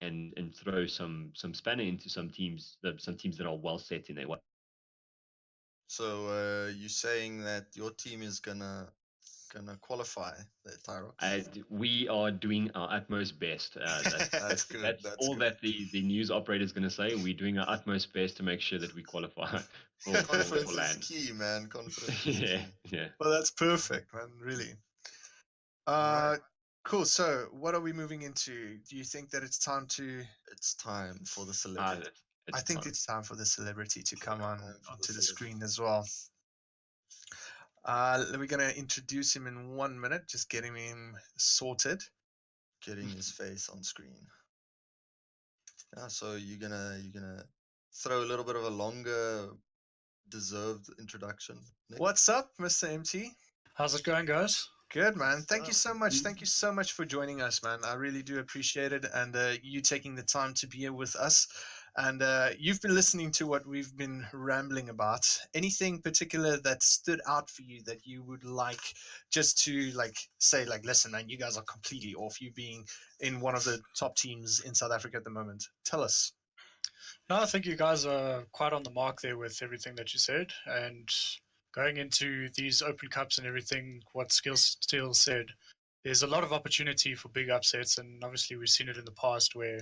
Speaker 3: and throw some spanner into some teams that are well set in their way.
Speaker 2: So you're saying that your team is gonna qualify the Tyrox?
Speaker 3: We are doing our utmost best.
Speaker 2: That's good.
Speaker 3: That's all
Speaker 2: good.
Speaker 3: that the news operator is going to say. We're doing our utmost best to make sure that we qualify for
Speaker 2: Confidence is
Speaker 3: LAN.
Speaker 2: key, man. Confidence is key.
Speaker 3: Yeah.
Speaker 1: Well, that's perfect, man. Really.
Speaker 2: Right.
Speaker 1: Cool. So, what are we moving into? Do you think that it's time to?
Speaker 2: It's time for the celebrity.
Speaker 1: I think it's time for the celebrity to come onto the
Speaker 2: celebrity.
Speaker 1: screen as well. We're gonna introduce him in 1 minute. Just getting him sorted.
Speaker 2: Getting his face on screen. Yeah. So you're gonna throw a little bit of a longer deserved introduction. Nick?
Speaker 1: What's up, Mr. MT?
Speaker 4: How's it going, guys?
Speaker 1: Good, man. Thank you so much. Thank you so much for joining us, man. I really do appreciate it, and you taking the time to be here with us. And you've been listening to what we've been rambling about. Anything particular that stood out for you that you would like just to say, listen, man, you guys are completely off, you being in one of the top teams in South Africa at the moment? Tell us.
Speaker 4: No, I think you guys are quite on the mark there with everything that you said. And going into these Open Cups and everything, what Still said, there's a lot of opportunity for big upsets. And obviously we've seen it in the past where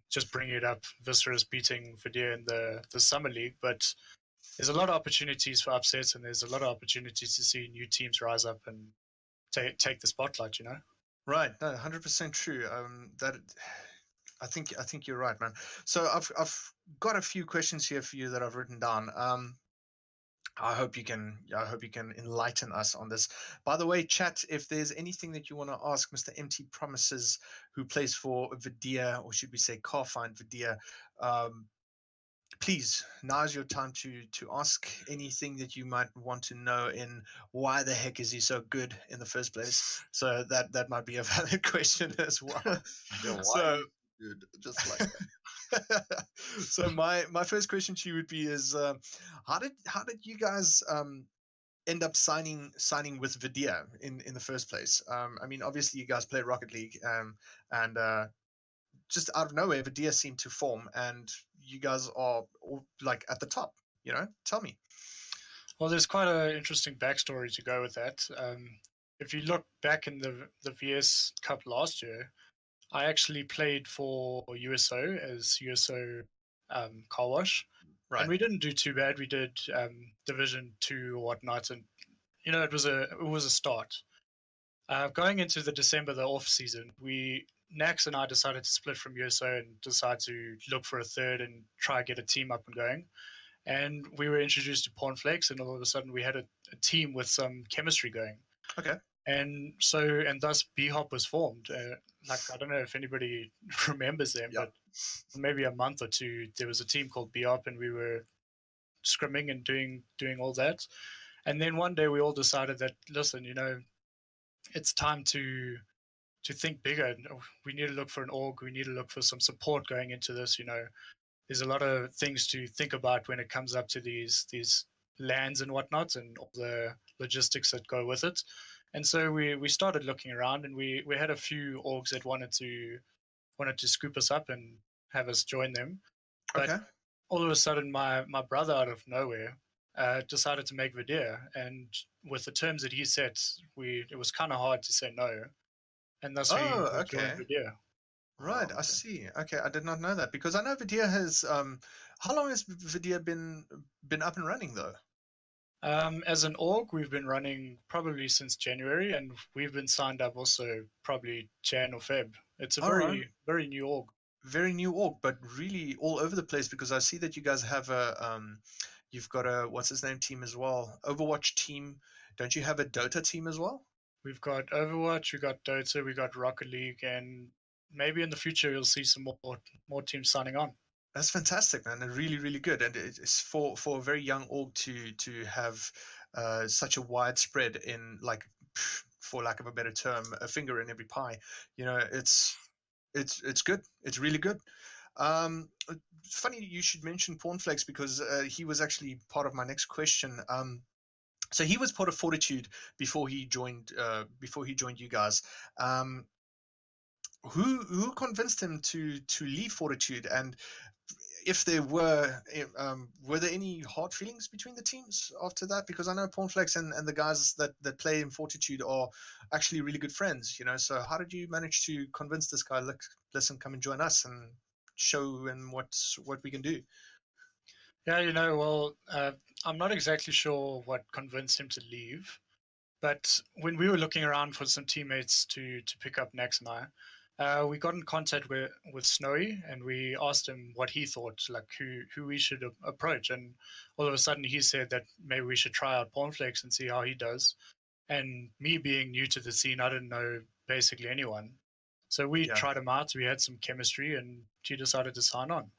Speaker 4: just bringing it up, Viscerous beating Vidya in the Summer League. But there's a lot of opportunities for upsets, and there's a lot of opportunities to see new teams rise up and take the spotlight,
Speaker 1: Right. No, 100% true. I think you're right, man. So I've got a few questions here for you that I've written down. I hope you can enlighten us on this. By the way, chat, if there's anything that you want to ask Mr. MT Promises, who plays for Vidya, or should we say Carfind Vidya, please, now's your time to ask anything that you might want to know in why the heck is he so good in the first place. So that might be a valid question as well.
Speaker 2: Yeah, why good? Just like that.
Speaker 1: So my first question to you would be is how did you guys end up signing with Vidya in the first place? I mean, obviously you guys play Rocket League, and just out of nowhere Vidya seemed to form, and you guys are all, at the top. Tell me.
Speaker 4: Well, there's quite an interesting backstory to go with that. If you look back in the VS Cup last year, I actually played for USO as USO Car Wash,
Speaker 1: Right.
Speaker 4: And we didn't do too bad. We did Division 2 or whatnot, and it was a start. Going into the off season, Nax and I decided to split from USO and decide to look for a third and try get a team up and going. And we were introduced to Pornflakes, and all of a sudden we had a team with some chemistry going.
Speaker 1: Okay.
Speaker 4: And thus B-Hop was formed. I don't know if anybody remembers them,
Speaker 1: Yep.
Speaker 4: but maybe a month or two, there was a team called B-Hop, and we were scrimming and doing all that. And then one day we all decided that, listen, it's time to think bigger. We need to look for an org. We need to look for some support going into this. There's a lot of things to think about when it comes up to these lands and whatnot, and all the logistics that go with it. And so we started looking around, and we had a few orgs that wanted to scoop us up and have us join them. But
Speaker 1: Okay.
Speaker 4: all of a sudden, my brother, out of nowhere, decided to make Vidir, and with the terms that he set, it was kind of hard to say no, and thus we joined Vidir.
Speaker 1: Right, I see. Okay, I did not know that, because I know Vidir has. How long has Vidir been up and running though?
Speaker 4: As an org, we've been running probably since January, and we've been signed up also probably Jan or Feb. It's a very new org.
Speaker 1: Very new org, but really all over the place, because I see that you guys have you've got a what's his name team as well, Overwatch team. Don't you have a Dota team as well?
Speaker 4: We've got Overwatch, we got Dota, we got Rocket League, and maybe in the future you'll see some more teams signing on.
Speaker 1: That's fantastic, man, and really, really good. And it's for a very young org to have such a widespread in, like, for lack of a better term, a finger in every pie. It's good. It's really good. Funny you should mention Pornflakes, because he was actually part of my next question. So he was part of Fortitude before he joined you guys. Who convinced him to leave Fortitude, and if there were there any hard feelings between the teams after that? Because I know Pornflakes and the guys that play in Fortitude are actually really good friends, so how did you manage to convince this guy, look, listen, come and join us and show him what we can do?
Speaker 4: Yeah, well, I'm not exactly sure what convinced him to leave, but when we were looking around for some teammates to pick up Nax and I, we got in contact with Snowy, and we asked him what he thought, like who we should approach. And all of a sudden he said that maybe we should try out Pornflakes and see how he does. And me being new to the scene, I didn't know basically anyone. So we tried him out, we had some chemistry, and he decided to sign on.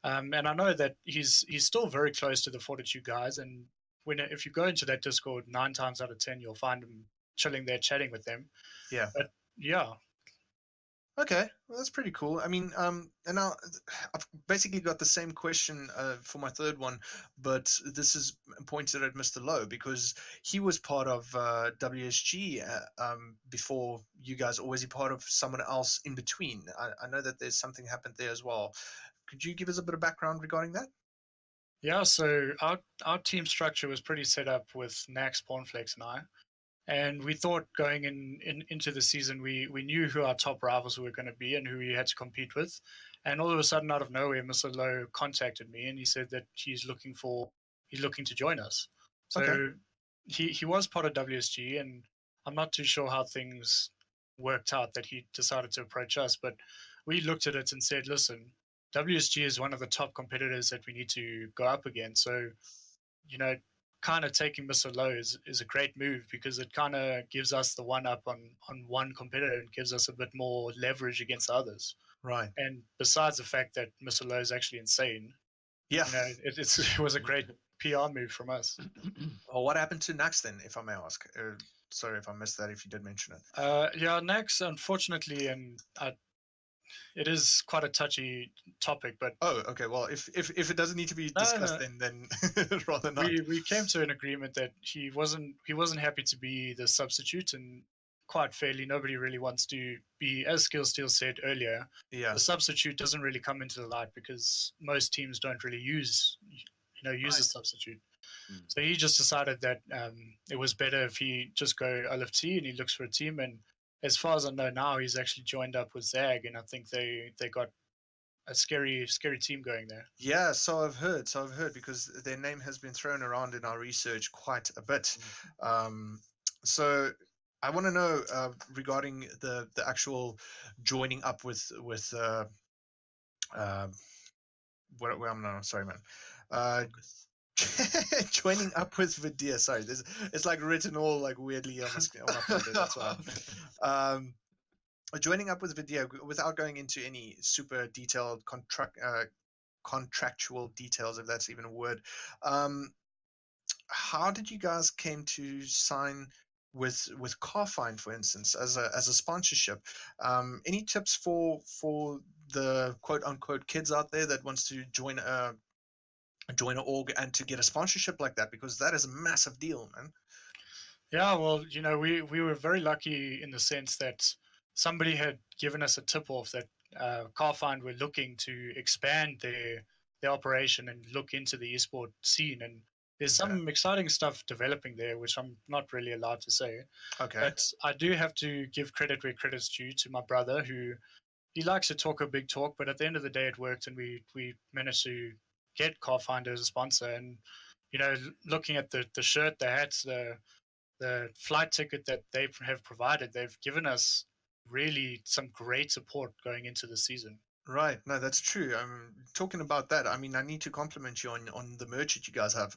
Speaker 4: And I know that he's still very close to the Fortitude guys, and if you go into that Discord, 9 times out of 10 you'll find him chilling there chatting with them.
Speaker 1: Yeah.
Speaker 4: But yeah.
Speaker 1: Okay, well, that's pretty cool. I mean, and now I've basically got the same question for my third one, but this is pointed at Mr. Lowe, because he was part of WSG before you guys, or was he part of someone else in between? I know that there's something happened there as well. Could you give us a bit of background regarding that?
Speaker 4: Yeah, so our team structure was pretty set up with Nax, Pornflakes, and I. And we thought going into the season, we knew who our top rivals were going to be and who we had to compete with. And all of a sudden, out of nowhere, Mr. Lowe contacted me, and he said that he's looking to join us. So
Speaker 1: Okay.
Speaker 4: he was part of WSG, and I'm not too sure how things worked out that he decided to approach us. But we looked at it and said, listen, WSG is one of the top competitors that we need to go up against. So, kind of taking Mr. Lowe is a great move, because it kind of gives us the one up on one competitor and gives us a bit more leverage against others.
Speaker 1: Right.
Speaker 4: And besides the fact that Mr. Lowe is actually insane,
Speaker 1: yeah,
Speaker 4: it was a great PR move from us.
Speaker 1: Well, what happened to Nax then, if I may ask? Sorry if I missed that, if you did mention it.
Speaker 4: Yeah, Nax, unfortunately, and it is quite a touchy topic, but
Speaker 1: okay. Well, if it doesn't need to be discussed, then rather not.
Speaker 4: We came to an agreement that he wasn't happy to be the substitute, and quite fairly, nobody really wants to be, as Skillsteel said earlier.
Speaker 1: Yeah.
Speaker 4: The substitute doesn't really come into the light because most teams don't really use a substitute. So he just decided that it was better if he just go LFT and he looks for a team. And as far as I know now, he's actually joined up with Zag, and I think they got scary team going there.
Speaker 1: Yeah, so I've heard. Because their name has been thrown around in our research quite a bit. So I want to know regarding the actual joining up with what I'm not sorry, man. Joining up with Vidya. Sorry, it's like written all like weirdly on my phone. That's why. Joining up with Vidya without going into any super detailed contractual details, if that's even a word. How did you guys came to sign with Carfind, for instance, as a sponsorship? Any tips for the quote unquote kids out there that wants to join an org and to get a sponsorship like that, because that is a massive deal, man.
Speaker 4: Yeah, well, we were very lucky in the sense that somebody had given us a tip off that Carfind were looking to expand their operation and look into the esport scene, and there's some exciting stuff developing there, which I'm not really allowed to say.
Speaker 1: Okay.
Speaker 4: But I do have to give credit where credit's due to my brother, who he likes to talk a big talk, but at the end of the day, it worked, and we managed to get Carfind as a sponsor. And looking at the shirt, the hats, the flight ticket that they have provided, they've given us really some great support going into the season.
Speaker 1: Right. No, that's true. Talking about that, I mean, I need to compliment you on the merch that you guys have.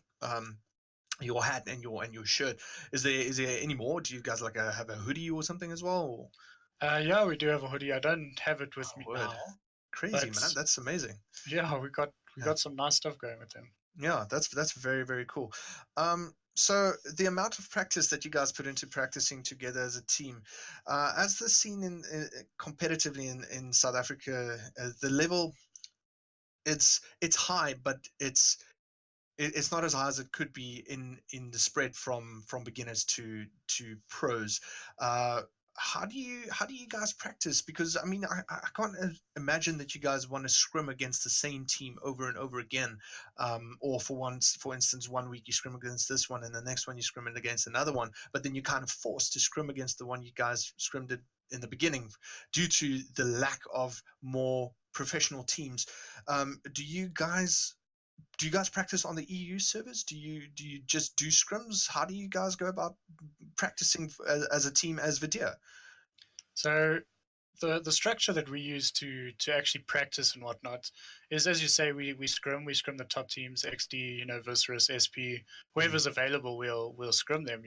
Speaker 1: Your hat and your shirt. Is there any more? Do you guys like have a hoodie or something as well?
Speaker 4: Yeah, we do have a hoodie. I don't have it with me now.
Speaker 1: Crazy, man. That's amazing.
Speaker 4: Yeah, we got some nice stuff going with them.
Speaker 1: Yeah, that's very, very cool. So the amount of practice that you guys put into practicing together as a team, as the scene in competitively in South Africa, the level it's high, but it's not as high as it could be in the spread from beginners to pros. How do you guys practice? Because I mean, I can't imagine that you guys want to scrim against the same team over and over again, or for instance, one week you scrim against this one, and the next one you scrim against another one, but then you're kind of forced to scrim against the one you guys scrimmed in the beginning, due to the lack of more professional teams. Do you guys practice on the EU servers? Do you just do scrims? How do you guys go about practicing as a team as Vidya?
Speaker 4: So the structure that we use to actually practice and whatnot is, as you say, we scrim the top teams, XD, Viscerus, SP, whoever's available, we'll scrim them.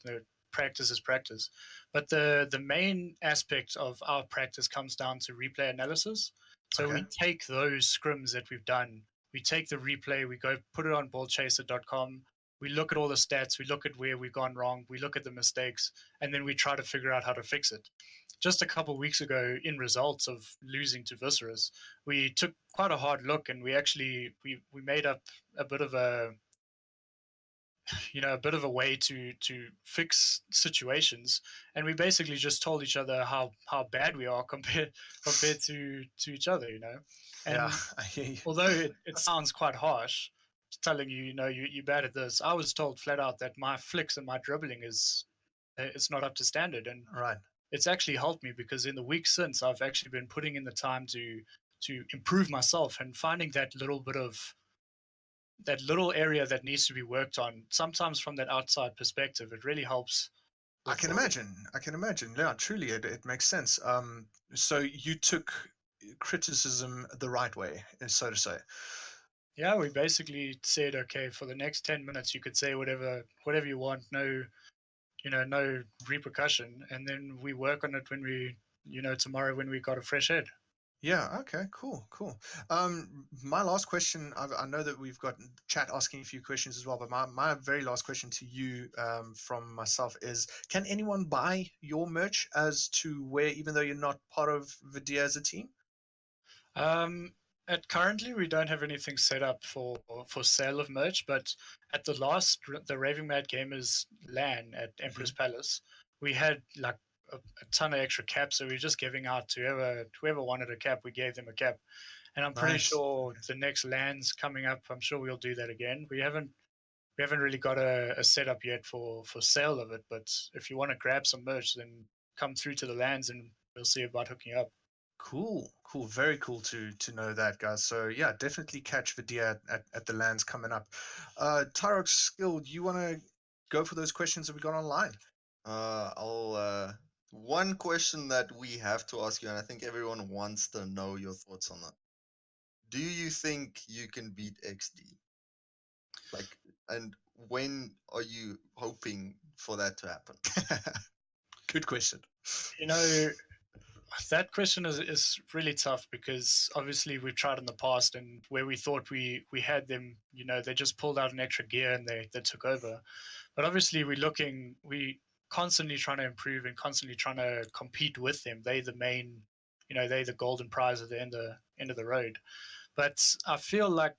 Speaker 4: The practice is practice, but the main aspect of our practice comes down to replay analysis. So we take those scrims that we've done, we take the replay, we go put it on ballchaser.com, we look at all the stats, we look at where we've gone wrong, we look at the mistakes, and then we try to figure out how to fix it. Just a couple of weeks ago, in results of losing to Viscerus, we took quite a hard look, and we actually we made up a bit of a way to fix situations, and we basically just told each other how bad we are compared to each other. And
Speaker 1: yeah, I hear you.
Speaker 4: Although it sounds quite harsh, telling you, you're bad at this, I was told flat out that my flicks and my dribbling it's not up to standard. And
Speaker 1: right,
Speaker 4: it's actually helped me, because in the weeks since, I've actually been putting in the time to improve myself and finding that little area that needs to be worked on. Sometimes from that outside perspective, it really helps.
Speaker 1: I can imagine. Yeah, truly, it makes sense. So you took criticism the right way, so to say.
Speaker 4: Yeah, we basically said, okay, for the next 10 minutes, you could say whatever you want, no repercussion, and then we work on it when we, tomorrow when we got a fresh head.
Speaker 1: Yeah. Okay. Cool. My last question. I know that we've got chat asking a few questions as well, but my very last question to you, from myself, is: can anyone buy your merch as to wear, even though you're not part of Vidya as a team?
Speaker 4: Currently, we don't have anything set up for sale of merch, but at the Raving Mad Gamers LAN at Empress Palace, we had like a ton of extra caps, so we were just giving out to whoever wanted a cap. We gave them a cap, and I'm pretty sure the next LAN's coming up, I'm sure we'll do that again. We haven't really got a setup yet for sale of it, but if you want to grab some merch, then come through to the LANs and we'll see about hooking up.
Speaker 1: Cool, cool, very cool to know that, guys. So yeah, definitely catch Vidia at the lands coming up. Tyrox Skill, do you want to go for those questions that we got online?
Speaker 2: I'll one question that we have to ask you, and I think everyone wants to know your thoughts on that. Do you think you can beat XD? Like, and when are you hoping for that to happen?
Speaker 1: Good question.
Speaker 4: You know, that question is really tough because obviously we've tried in the past, and where we thought we had them, you know, they just pulled out an extra gear and they took over. But obviously we constantly trying to improve and constantly trying to compete with them. They the main, you know, they the golden prize at the end of the road. But I feel like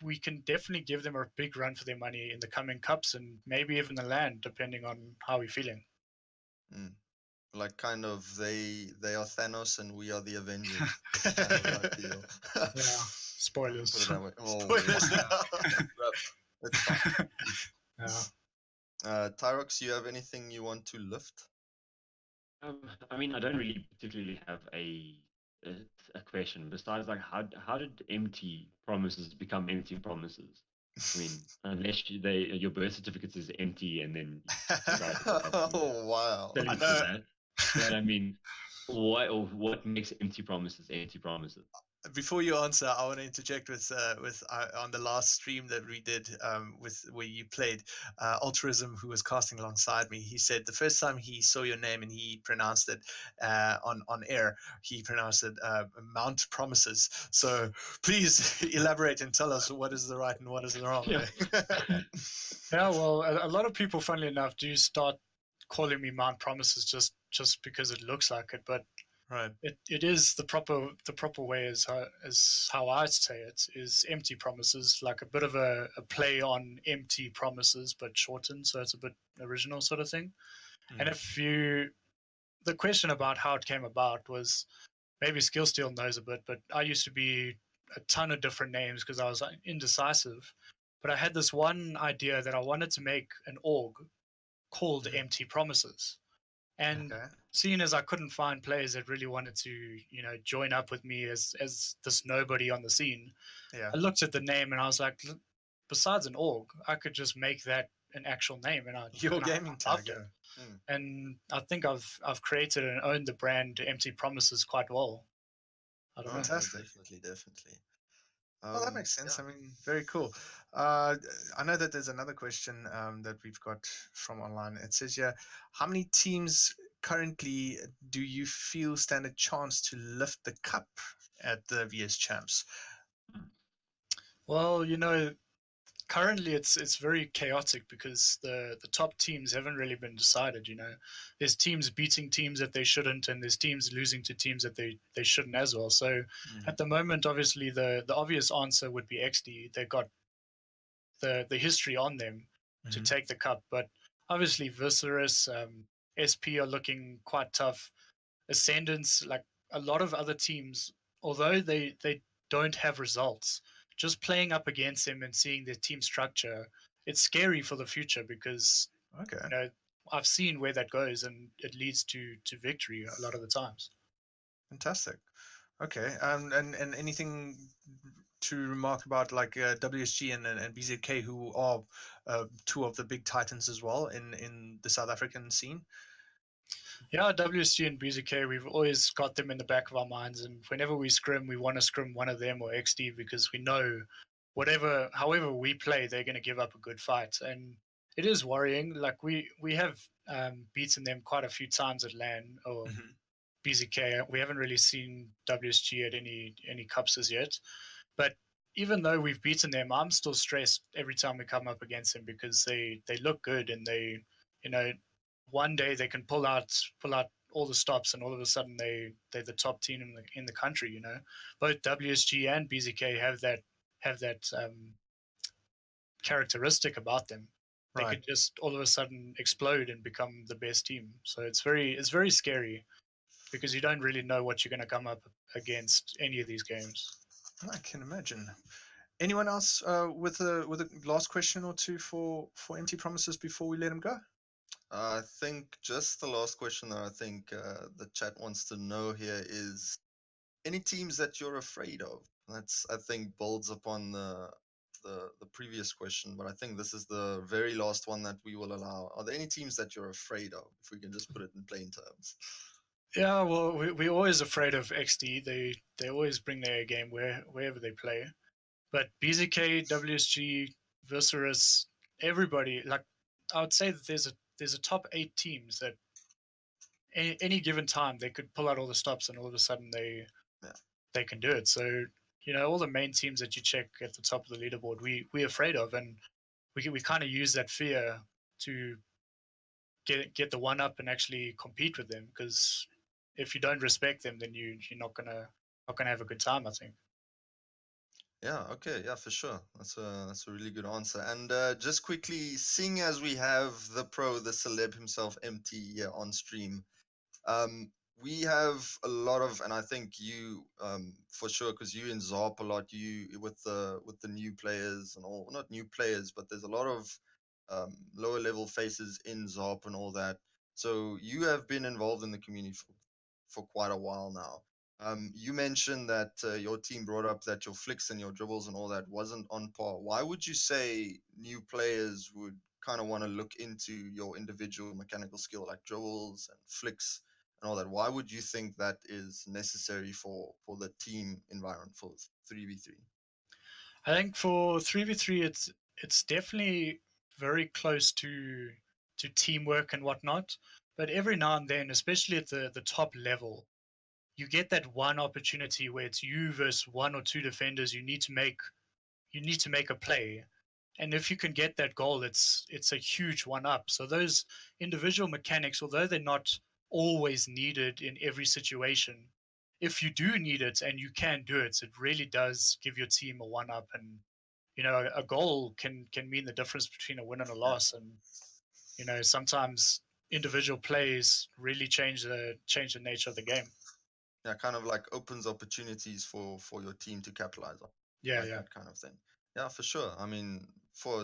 Speaker 4: we can definitely give them a big run for their money in the coming cups and maybe even the land, depending on how we're feeling.
Speaker 2: Mm. Like kind of they are Thanos and we are the Avengers. Kind of that deal.
Speaker 4: Yeah, spoilers.
Speaker 2: Put it that way. Oh,
Speaker 1: Spoilers.
Speaker 2: It's fine.
Speaker 4: Yeah.
Speaker 2: Tyrox, you have anything you want to lift?
Speaker 3: I mean, I don't really particularly have a, a question besides like how did empty promises become empty promises? I mean, unless your birth certificate is empty and then you decide to
Speaker 2: Oh wow!
Speaker 3: fill
Speaker 1: I
Speaker 3: in
Speaker 1: know.
Speaker 3: for that. But I mean, what makes empty promises empty promises?
Speaker 1: Before you answer, I want to interject with on the last stream that we did with where you played Altruism, who was casting alongside me. He said the first time he saw your name and he pronounced it on air, he pronounced it Mount Promises. So please elaborate and tell us what is the right and what is the wrong.
Speaker 3: Yeah.
Speaker 4: Yeah, well, a lot of people, funnily enough, do start calling me Mount Promises just because it looks like it, but
Speaker 1: Right.
Speaker 4: it is the proper way is how I say it is empty promises, like a bit of a play on empty promises, but shortened, so it's a bit original sort of thing. And if the question about how it came about was maybe Skillsteel knows a bit, but I used to be a ton of different names because I was indecisive. But I had this one idea that I wanted to make an org called Empty Promises. And
Speaker 1: Okay.
Speaker 4: seeing as I couldn't find players that really wanted to, you know, join up with me as this nobody on the scene,
Speaker 1: Yeah.
Speaker 4: I looked at the name and I was like, besides an org, I could just make that an actual name, and
Speaker 1: Your gaming
Speaker 4: I loved
Speaker 1: tag.
Speaker 4: it.
Speaker 1: Yeah.
Speaker 4: And I think I've created and owned the brand Empty Promises quite well. I don't know.
Speaker 1: Fantastic.
Speaker 2: Definitely.
Speaker 1: Well, that makes sense.
Speaker 2: Yeah.
Speaker 1: I mean, very cool. I know that there's another question that we've got from online. It says, yeah, how many teams currently do you feel stand a chance to lift the cup at the VS Champs?
Speaker 4: Well, you know, currently it's very chaotic because the top teams haven't really been decided. You know, there's teams beating teams that they shouldn't, and there's teams losing to teams that they shouldn't as well. So at the moment, obviously the obvious answer would be XD. They've got the history on them to take the cup, but obviously Viserys, SP are looking quite tough. Ascendants, like a lot of other teams, although they don't have results, just playing up against them and seeing their team structure, it's scary for the future because
Speaker 1: Okay.
Speaker 4: you know I've seen where that goes and it leads to victory a lot of the times.
Speaker 1: Fantastic. Okay. And anything to remark about like WSG and BZK, who are two of the big titans as well in the South African scene?
Speaker 4: Yeah, WSG and BZK, we've always got them in the back of our minds, and whenever we scrim, we want to scrim one of them or XD because we know however we play, they're going to give up a good fight, and it is worrying. Like we have beaten them quite a few times at LAN or BZK. We haven't really seen WSG at any cups as yet, but even though we've beaten them, I'm still stressed every time we come up against them because they look good and they, you know, one day they can pull out all the stops and all of a sudden they're the top team in the country. You know, both WSG and BZK have that characteristic about them. They
Speaker 1: Right.
Speaker 4: could just all of a sudden explode and become the best team. So it's very scary because you don't really know what you're going to come up against any of these games.
Speaker 1: I can imagine. Anyone else with a last question or two for Empty Promises before we let him go?
Speaker 2: I think just the last question that I think the chat wants to know here is any teams that you're afraid of? That's, I think, builds upon the previous question, but I think this is the very last one that we will allow. Are there any teams that you're afraid of, if we can just put it in plain terms?
Speaker 4: Yeah, well, we're always afraid of XD. They always bring their game wherever they play. But BZK, WSG, Viserys, everybody, like, I would say that there's a top 8 teams that any given time they could pull out all the stops and all of a sudden
Speaker 2: Yeah.
Speaker 4: they can do it. So, all the main teams that you check at the top of the leaderboard, we're afraid of, and we kind of use that fear to get the one up and actually compete with them, because if you don't respect them, then you're not gonna have a good time, I think.
Speaker 2: Yeah, okay, yeah, for sure. That's a really good answer. And just quickly, seeing as we have the celeb himself, MT, here on stream, um, we have a lot of, and I think you, for sure, because you in Zarp a lot, you with the new players and all, not new players, but there's a lot of lower level faces in Zarp and all that. So you have been involved in the community for quite a while now. You mentioned that your team brought up that your flicks and your dribbles and all that wasn't on par. Why would you say new players would kind of want to look into your individual mechanical skill like dribbles and flicks and all that? Why would you think that is necessary for the team environment for 3v3?
Speaker 4: I think for 3v3, it's definitely very close to teamwork and whatnot. But every now and then, especially at the top level, you get that one opportunity where it's you versus one or two defenders. You need to make a play, and if you can get that goal, it's a huge one up. So those individual mechanics, although they're not always needed in every situation, if you do need it and you can do it, it really does give your team a one up. And a goal can mean the difference between a win and a loss. And sometimes individual plays really change the nature of the game.
Speaker 2: Yeah, kind of like opens opportunities for your team to capitalize on,
Speaker 4: Yeah,
Speaker 2: like
Speaker 4: yeah.
Speaker 2: that kind of thing. Yeah, for sure. I mean, for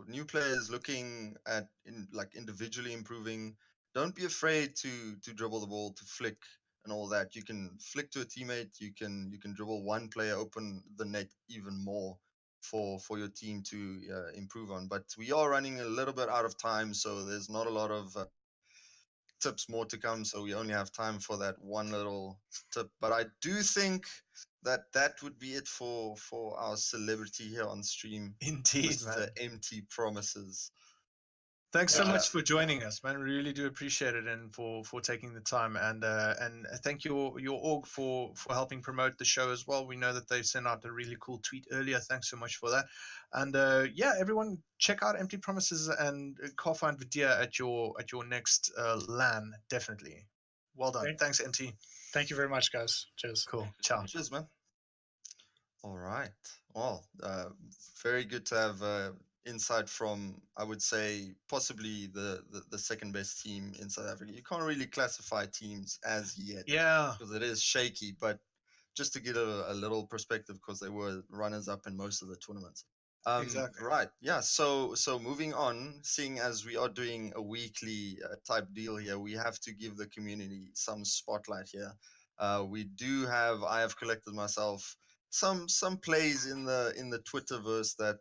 Speaker 2: new players looking at like individually improving, don't be afraid to dribble the ball, to flick and all that. You can flick to a teammate, you can dribble one player, open the net even more for your team to improve on. But we are running a little bit out of time, so there's not a lot of tips more to come, so we only have time for that one little tip. But I do think that would be it for our celebrity here on stream,
Speaker 1: Indeed,
Speaker 2: Mr.
Speaker 1: man.
Speaker 2: MT Promises.
Speaker 1: Thanks so
Speaker 4: Yeah.
Speaker 1: much for joining us, man. Really do appreciate it, and for taking the time, and thank your org for helping promote the show as well. We know that they sent out a really cool tweet earlier. Thanks so much for that. And yeah, everyone check out Empty Promises and Carfind Vidia at your next LAN. Definitely. Well done.
Speaker 4: Thank,
Speaker 1: Thanks, MT.
Speaker 4: thank you very much, guys. Cheers.
Speaker 1: Cool. Ciao.
Speaker 2: Cheers, man. All right. Well, very good to have insight from, I would say, possibly the second best team in South Africa. You can't really classify teams as yet
Speaker 1: Yeah.
Speaker 2: because it is shaky, but just to get a little perspective, because they were runners up in most of the tournaments.
Speaker 1: Exactly.
Speaker 2: Right. Yeah. So moving on, seeing as we are doing a weekly type deal here, we have to give the community some spotlight here. I have collected myself some plays in the Twitterverse that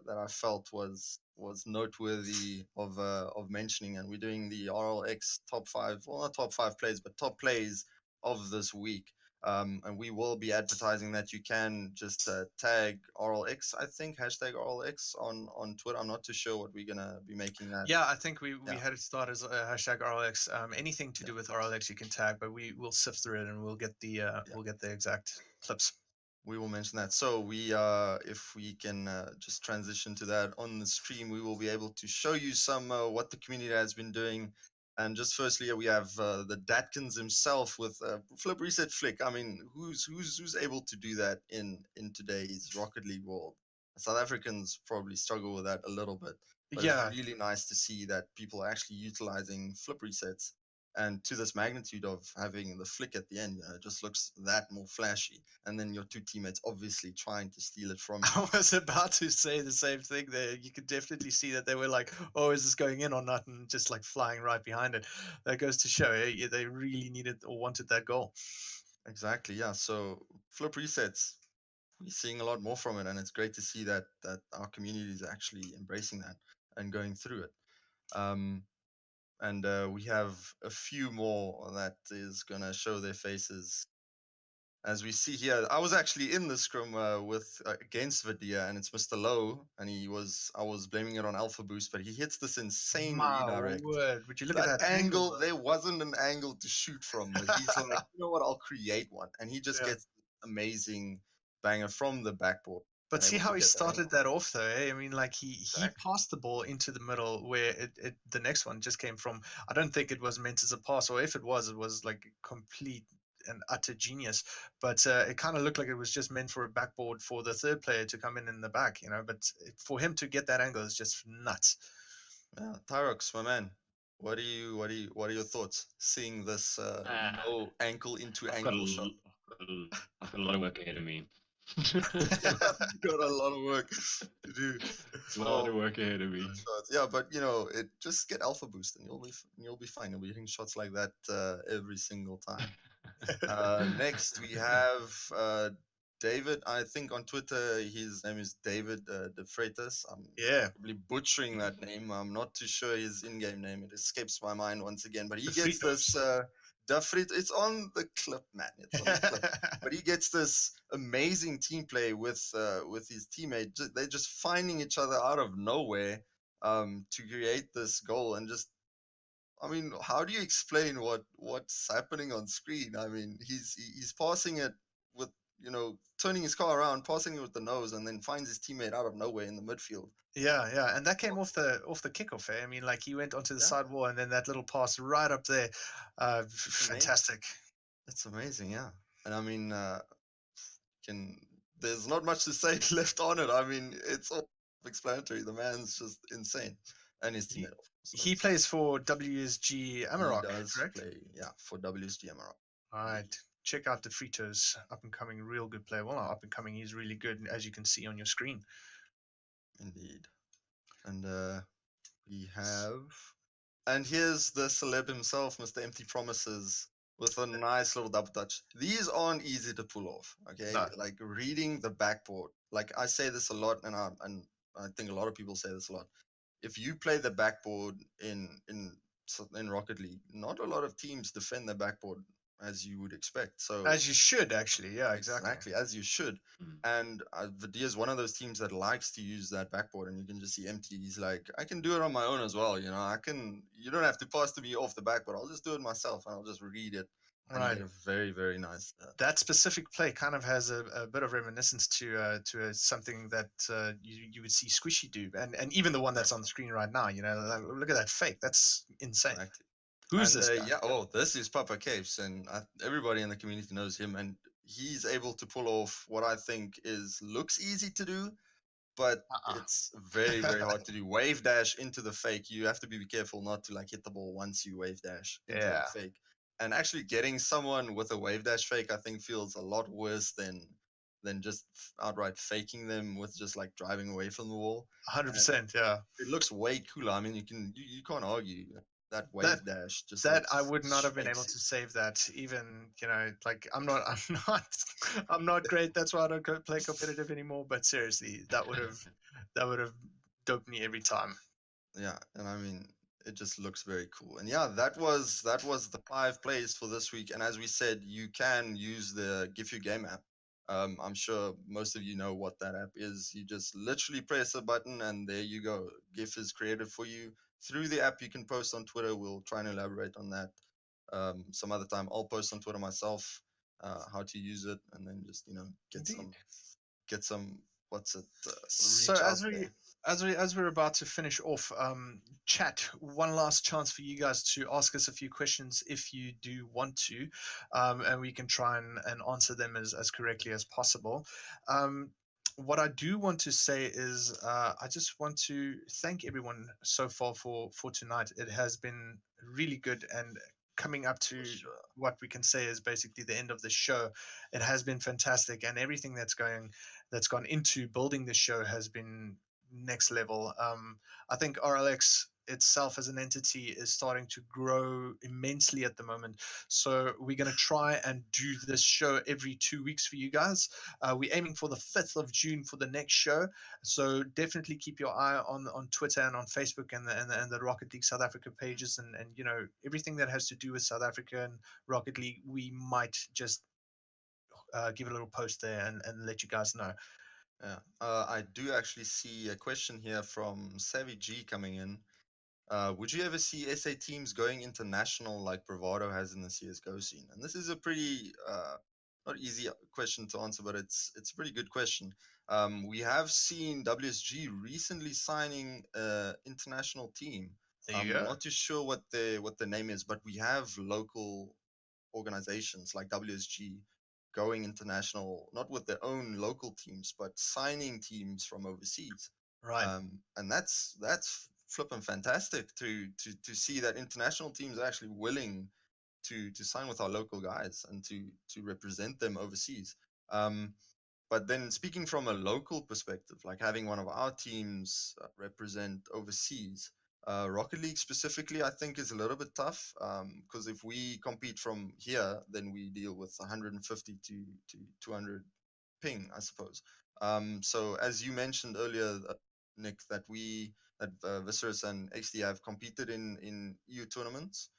Speaker 2: I felt was noteworthy of mentioning, and we're doing the RLX top 5, well, not top 5 plays, but top plays of this week. And we will be advertising that. You can just tag RLX, I think, hashtag RLX on Twitter. I'm not too sure what we're gonna be making that.
Speaker 1: Yeah, I think we
Speaker 2: Yeah.
Speaker 1: had it start as hashtag RLX. Anything to do with RLX you can tag, but we will sift through it and we'll get the exact clips.
Speaker 2: We will mention that. So we, if we can just transition to that on the stream, we will be able to show you some what the community has been doing. And just firstly, we have the Datkins himself with flip reset flick. I mean, who's able to do that in today's Rocket League world? South Africans probably struggle with that a little bit, but
Speaker 1: Yeah.
Speaker 2: it's really nice to see that people are actually utilizing flip resets. And to this magnitude of having the flick at the end, it just looks that more flashy. And then your two teammates obviously trying to steal it from you.
Speaker 1: I was about to say the same thing there. You could definitely see that they were like, oh, is this going in or not? And just like flying right behind it. That goes to show they really needed or wanted that goal.
Speaker 2: Exactly. Yeah. So flip resets, we're seeing a lot more from it, and it's great to see that our community is actually embracing that and going through it. Um, and we have a few more that is gonna show their faces. As we see here, I was actually in the scrum with against Vidia, and it's Mr. Low, and I was blaming it on Alpha Boost, but he hits this insane
Speaker 1: My
Speaker 2: redirect.
Speaker 1: word! Would you look
Speaker 2: That
Speaker 1: at that
Speaker 2: angle,
Speaker 1: though?
Speaker 2: there wasn't an angle to shoot from, but he's like, you know what, I'll create one, and he just
Speaker 1: Yeah.
Speaker 2: gets amazing banger from the backboard.
Speaker 1: But
Speaker 2: and
Speaker 1: see
Speaker 2: able
Speaker 1: how
Speaker 2: to
Speaker 1: he
Speaker 2: get that
Speaker 1: started
Speaker 2: angle.
Speaker 1: that off, though. Eh? I mean, like he
Speaker 2: Exactly.
Speaker 1: passed the ball into the middle where the next one just came from. I don't think it was meant as a pass, or if it was like complete and utter genius. But it kind of looked like it was just meant for a backboard for the third player to come in the back, you know. But for him to get that angle is just nuts.
Speaker 2: Yeah, Tyrox, my man. What are your thoughts seeing this
Speaker 3: Ah,
Speaker 2: no ankle into
Speaker 3: I've got
Speaker 2: ankle shot?
Speaker 3: I've got a lot of work ahead of me.
Speaker 2: You got a lot of work to do.
Speaker 3: A lot of work ahead of me.
Speaker 2: Shots. Yeah, but it just get alpha boost and you'll be fine. You'll be hitting shots like that every single time. Next we have David. I think on Twitter his name is David De Freitas. I'm
Speaker 1: Yeah,
Speaker 2: probably butchering that name. I'm not too sure his in-game name. It escapes my mind once again. But he
Speaker 1: the
Speaker 2: gets this
Speaker 1: Fritos.
Speaker 2: De Freitas. It's on the clip, man. It's on the clip. But he gets this amazing team play with his teammate. They're just finding each other out of nowhere to create this goal and just. I mean, how do you explain what's happening on screen? I mean, he's passing it with turning his car around, passing it with the nose, and then finds his teammate out of nowhere in the midfield.
Speaker 1: Yeah, and that came off the kickoff. Eh? I mean, like he went onto the
Speaker 2: Yeah,
Speaker 1: side wall, and then that little pass right up there,
Speaker 2: amazing.
Speaker 1: fantastic.
Speaker 2: It's amazing, yeah. And I mean, can there's not much to say left on it. I mean, it's all explanatory. The man's just insane, and his
Speaker 1: He,
Speaker 2: teammate, of course.
Speaker 1: he plays for WSG
Speaker 2: He
Speaker 1: Amarok,
Speaker 2: does
Speaker 1: correct?
Speaker 2: play, yeah, for WSGMR.
Speaker 1: All right. Check out the Fritos, up and coming, real good player. Well, not up and coming, he's really good, as you can see on your screen.
Speaker 2: Indeed. And we have, and here's the celeb himself, Mr. Empty Promises, with a nice little double touch. These aren't easy to pull off, okay?
Speaker 1: No,
Speaker 2: Like reading the backboard. Like I say this a lot, and I think a lot of people say this a lot. If you play the backboard in Rocket League, not a lot of teams defend the backboard as you would expect. So
Speaker 1: as you should, actually. Yeah, exactly.
Speaker 2: exactly as you should. And Vidia is one of those teams that likes to use that backboard, and you can just see Empty. He's like, I can do it on my own as well. I can. You don't have to pass to me off the backboard. I'll just do it myself, and I'll just read it and
Speaker 1: Right.
Speaker 2: get a very, very nice.
Speaker 1: That specific play kind of has a bit of reminiscence to something that you would see Squishy do, and even the one that's on the screen right now. Look at that fake. That's insane.
Speaker 2: Exactly.
Speaker 1: Who's
Speaker 2: And
Speaker 1: this guy?
Speaker 2: yeah, this is Papa Caves, and everybody in the community knows him, and he's able to pull off what I think looks easy to do, but it's very, very hard to do. Wave dash into the fake. You have to be careful not to hit the ball once you wave dash into
Speaker 1: Yeah.
Speaker 2: the fake. And actually getting someone with a wave dash fake, I think, feels a lot worse than just outright faking them with just driving away from the wall.
Speaker 1: 100%. Yeah.
Speaker 2: It looks way cooler. I mean, you can't argue that wave dash. Just
Speaker 1: that I would not have been able to save that. Even I'm not great. That's why I don't play competitive anymore. But seriously, that would have doped me every time.
Speaker 2: Yeah, and I mean, it just looks very cool. And yeah, that was the 5 plays for this week. And as we said, you can use the Give Your Game app. I'm sure most of you know what that app is. You just literally press a button and there you go. GIF is created for you. Through the app, you can post on Twitter. We'll try and elaborate on that some other time. I'll post on Twitter myself how to use it, and then just get some what's it?
Speaker 1: So as we're about to finish off, chat, one last chance for you guys to ask us a few questions if you do want to, and we can try and answer them as correctly as possible. What I do want to say is I just want to thank everyone so far for tonight. It has been really good, and coming up to what we can say is basically the end of the show. It has been fantastic, and everything that's gone into building this show has been next level. I think RLX itself as an entity is starting to grow immensely at the moment. So we're going to try and do this show every 2 weeks for you guys. We're aiming for the 5th of June for the next show. So definitely keep your eye on Twitter and on Facebook and the Rocket League South Africa pages, and everything that has to do with South Africa and Rocket League. We might just give a little post there and let you guys know.
Speaker 2: Yeah. I do actually see a question here from Savvy G coming in. Would you ever see SA teams going international like Bravado has in the CSGO scene? And this is a pretty not easy question to answer, but it's a pretty good question. We have seen WSG recently signing an international team.
Speaker 1: There you
Speaker 2: I'm
Speaker 1: go.
Speaker 2: not too sure what the name is, but we have local organizations like WSG going international, not with their own local teams, but signing teams from overseas.
Speaker 1: Right.
Speaker 2: And that's flipping fantastic to see that international teams are actually willing to sign with our local guys and to represent them overseas. But then speaking from a local perspective, like having one of our teams represent overseas, Rocket League specifically, I think is a little bit tough because if we compete from here, then we deal with 150 to 200 ping, I suppose. So as you mentioned earlier, Nick, that Viserys and XD have competed in EU tournaments.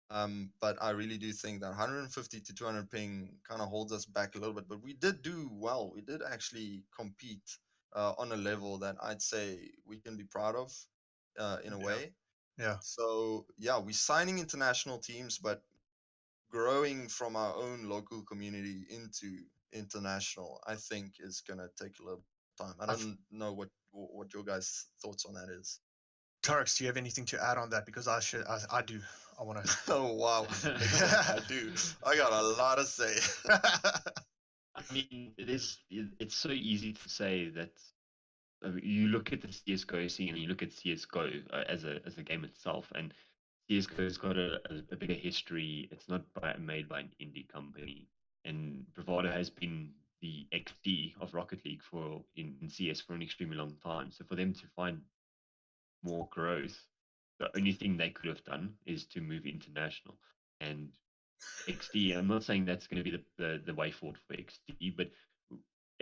Speaker 2: But I really do think that 150 to 200 ping kind of holds us back a little bit. But we did do well. We did actually compete on a level that I'd say we can be proud of in a way.
Speaker 1: Yeah.
Speaker 2: So, yeah, we're signing international teams, but growing from our own local community into international, I think is going to take a little time. I don't know what your guys' thoughts on that is.
Speaker 1: Tarek, do you have anything to add on that? Because I do. I want to.
Speaker 2: Oh, wow. I do. I got a lot to say.
Speaker 3: I mean, it's so easy to say that you look at the CSGO scene and you look at CSGO as a game itself, and CSGO's got a bigger history. It's not made by an indie company, and Bravado has been the XD of Rocket League in CS for an extremely long time. So for them to find more growth, the only thing they could have done is to move international. And XD, I'm not saying that's going to be the way forward for XD, but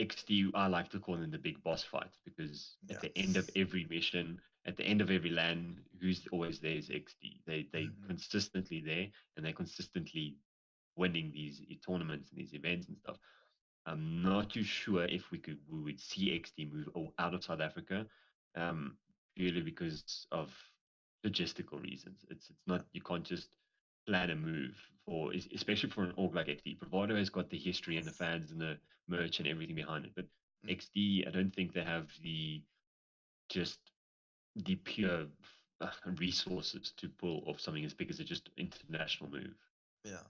Speaker 3: XD, I like to call them the big boss fights, because at the end of every mission, at the end of every LAN, who's always there is XD. They consistently there, and they're consistently winning these tournaments and these events and stuff. I'm not too sure if we would see XD move out of South Africa, purely because of logistical reasons. It's not, you can't just plan a move especially for an org like XD. Bravado has got the history and the fans and the merch and everything behind it, but XD, I don't think they have the pure resources to pull off something as big as a just international move.
Speaker 2: Yeah.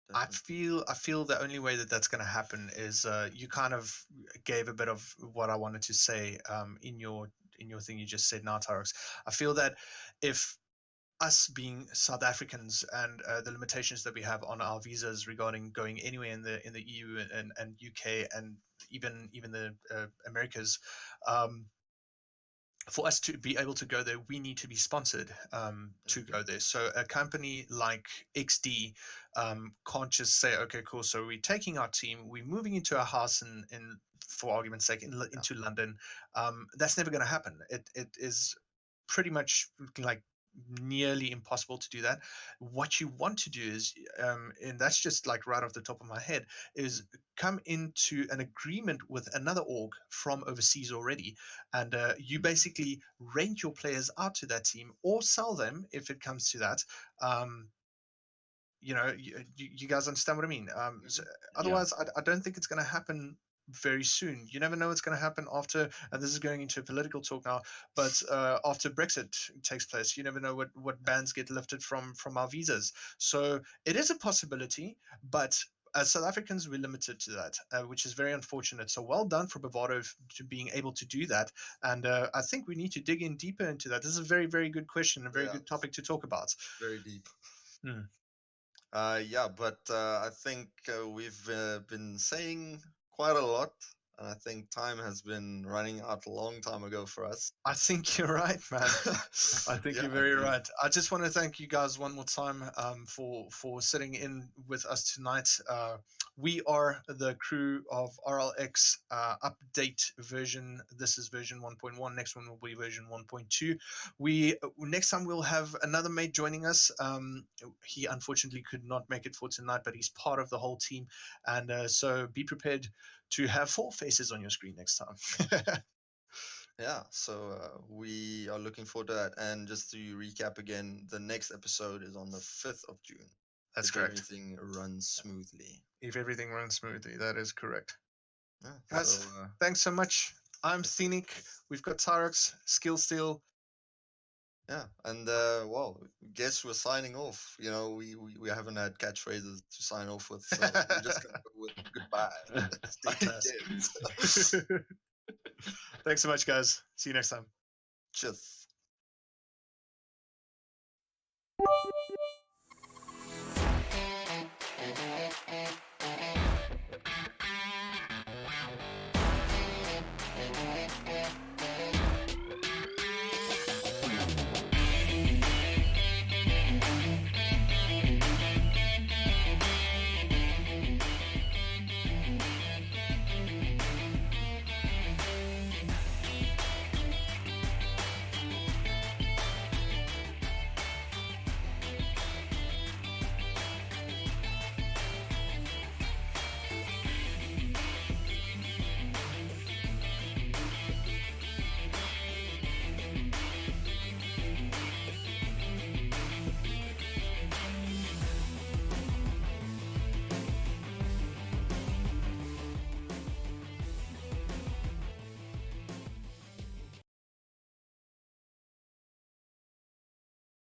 Speaker 1: Definitely. I feel the only way that that's going to happen is you kind of gave a bit of what I wanted to say in your thing you just said now, Tarek. I feel that if us being South Africans and the limitations that we have on our visas regarding going anywhere in the EU and UK and even the Americas, for us to be able to go there, we need to be sponsored to go there. So a company like XD can't just say, okay, cool. So we're taking our team, we're moving into a house in for argument's sake, into London. That's never going to happen. It is pretty much like nearly impossible to do that. What you want to do is, and that's just like right off the top of my head, is come into an agreement with another org from overseas already, and you basically rent your players out to that team or sell them if it comes to that. You guys understand what I mean? So otherwise, I don't think it's going to happen very soon. You never know what's going to happen after, and this is going into a political talk now, but after Brexit takes place, you never know what bans get lifted from our visas. So it is a possibility, but as South Africans, we're limited to that, which is very unfortunate. So well done for Bravado to being able to do that. And I think we need to dig in deeper into that. This is a very, very good question, a very good topic to talk about.
Speaker 2: Very deep.
Speaker 1: Hmm.
Speaker 2: But I think we've been saying quite a lot. And I think time has been running out a long time ago for us.
Speaker 1: I think you're right, man. I think
Speaker 2: Yeah,
Speaker 1: you're very right. I just want to thank you guys one more time for sitting in with us tonight. We are the crew of RLX update version. This is version 1.1. Next one will be version 1.2. We next time we'll have another mate joining us. He unfortunately could not make it for tonight, but he's part of the whole team, and so be prepared to have 4 faces on your screen next time.
Speaker 2: Yeah, so we are looking forward to that. And just to recap again, the next episode is on the 5th of June.
Speaker 1: That's
Speaker 2: if
Speaker 1: correct.
Speaker 2: everything runs smoothly.
Speaker 1: If everything runs smoothly, that is correct.
Speaker 2: Yeah,
Speaker 1: Guys,
Speaker 2: so,
Speaker 1: thanks so much. I'm Scenic. We've got Tyrex, Skill Steel.
Speaker 2: yeah, and well, guess we're signing off. You know, we haven't had catchphrases to sign off with, so we're just gonna go with goodbye.
Speaker 1: Stay class. Thanks so much, guys. See you next time.
Speaker 2: Cheers.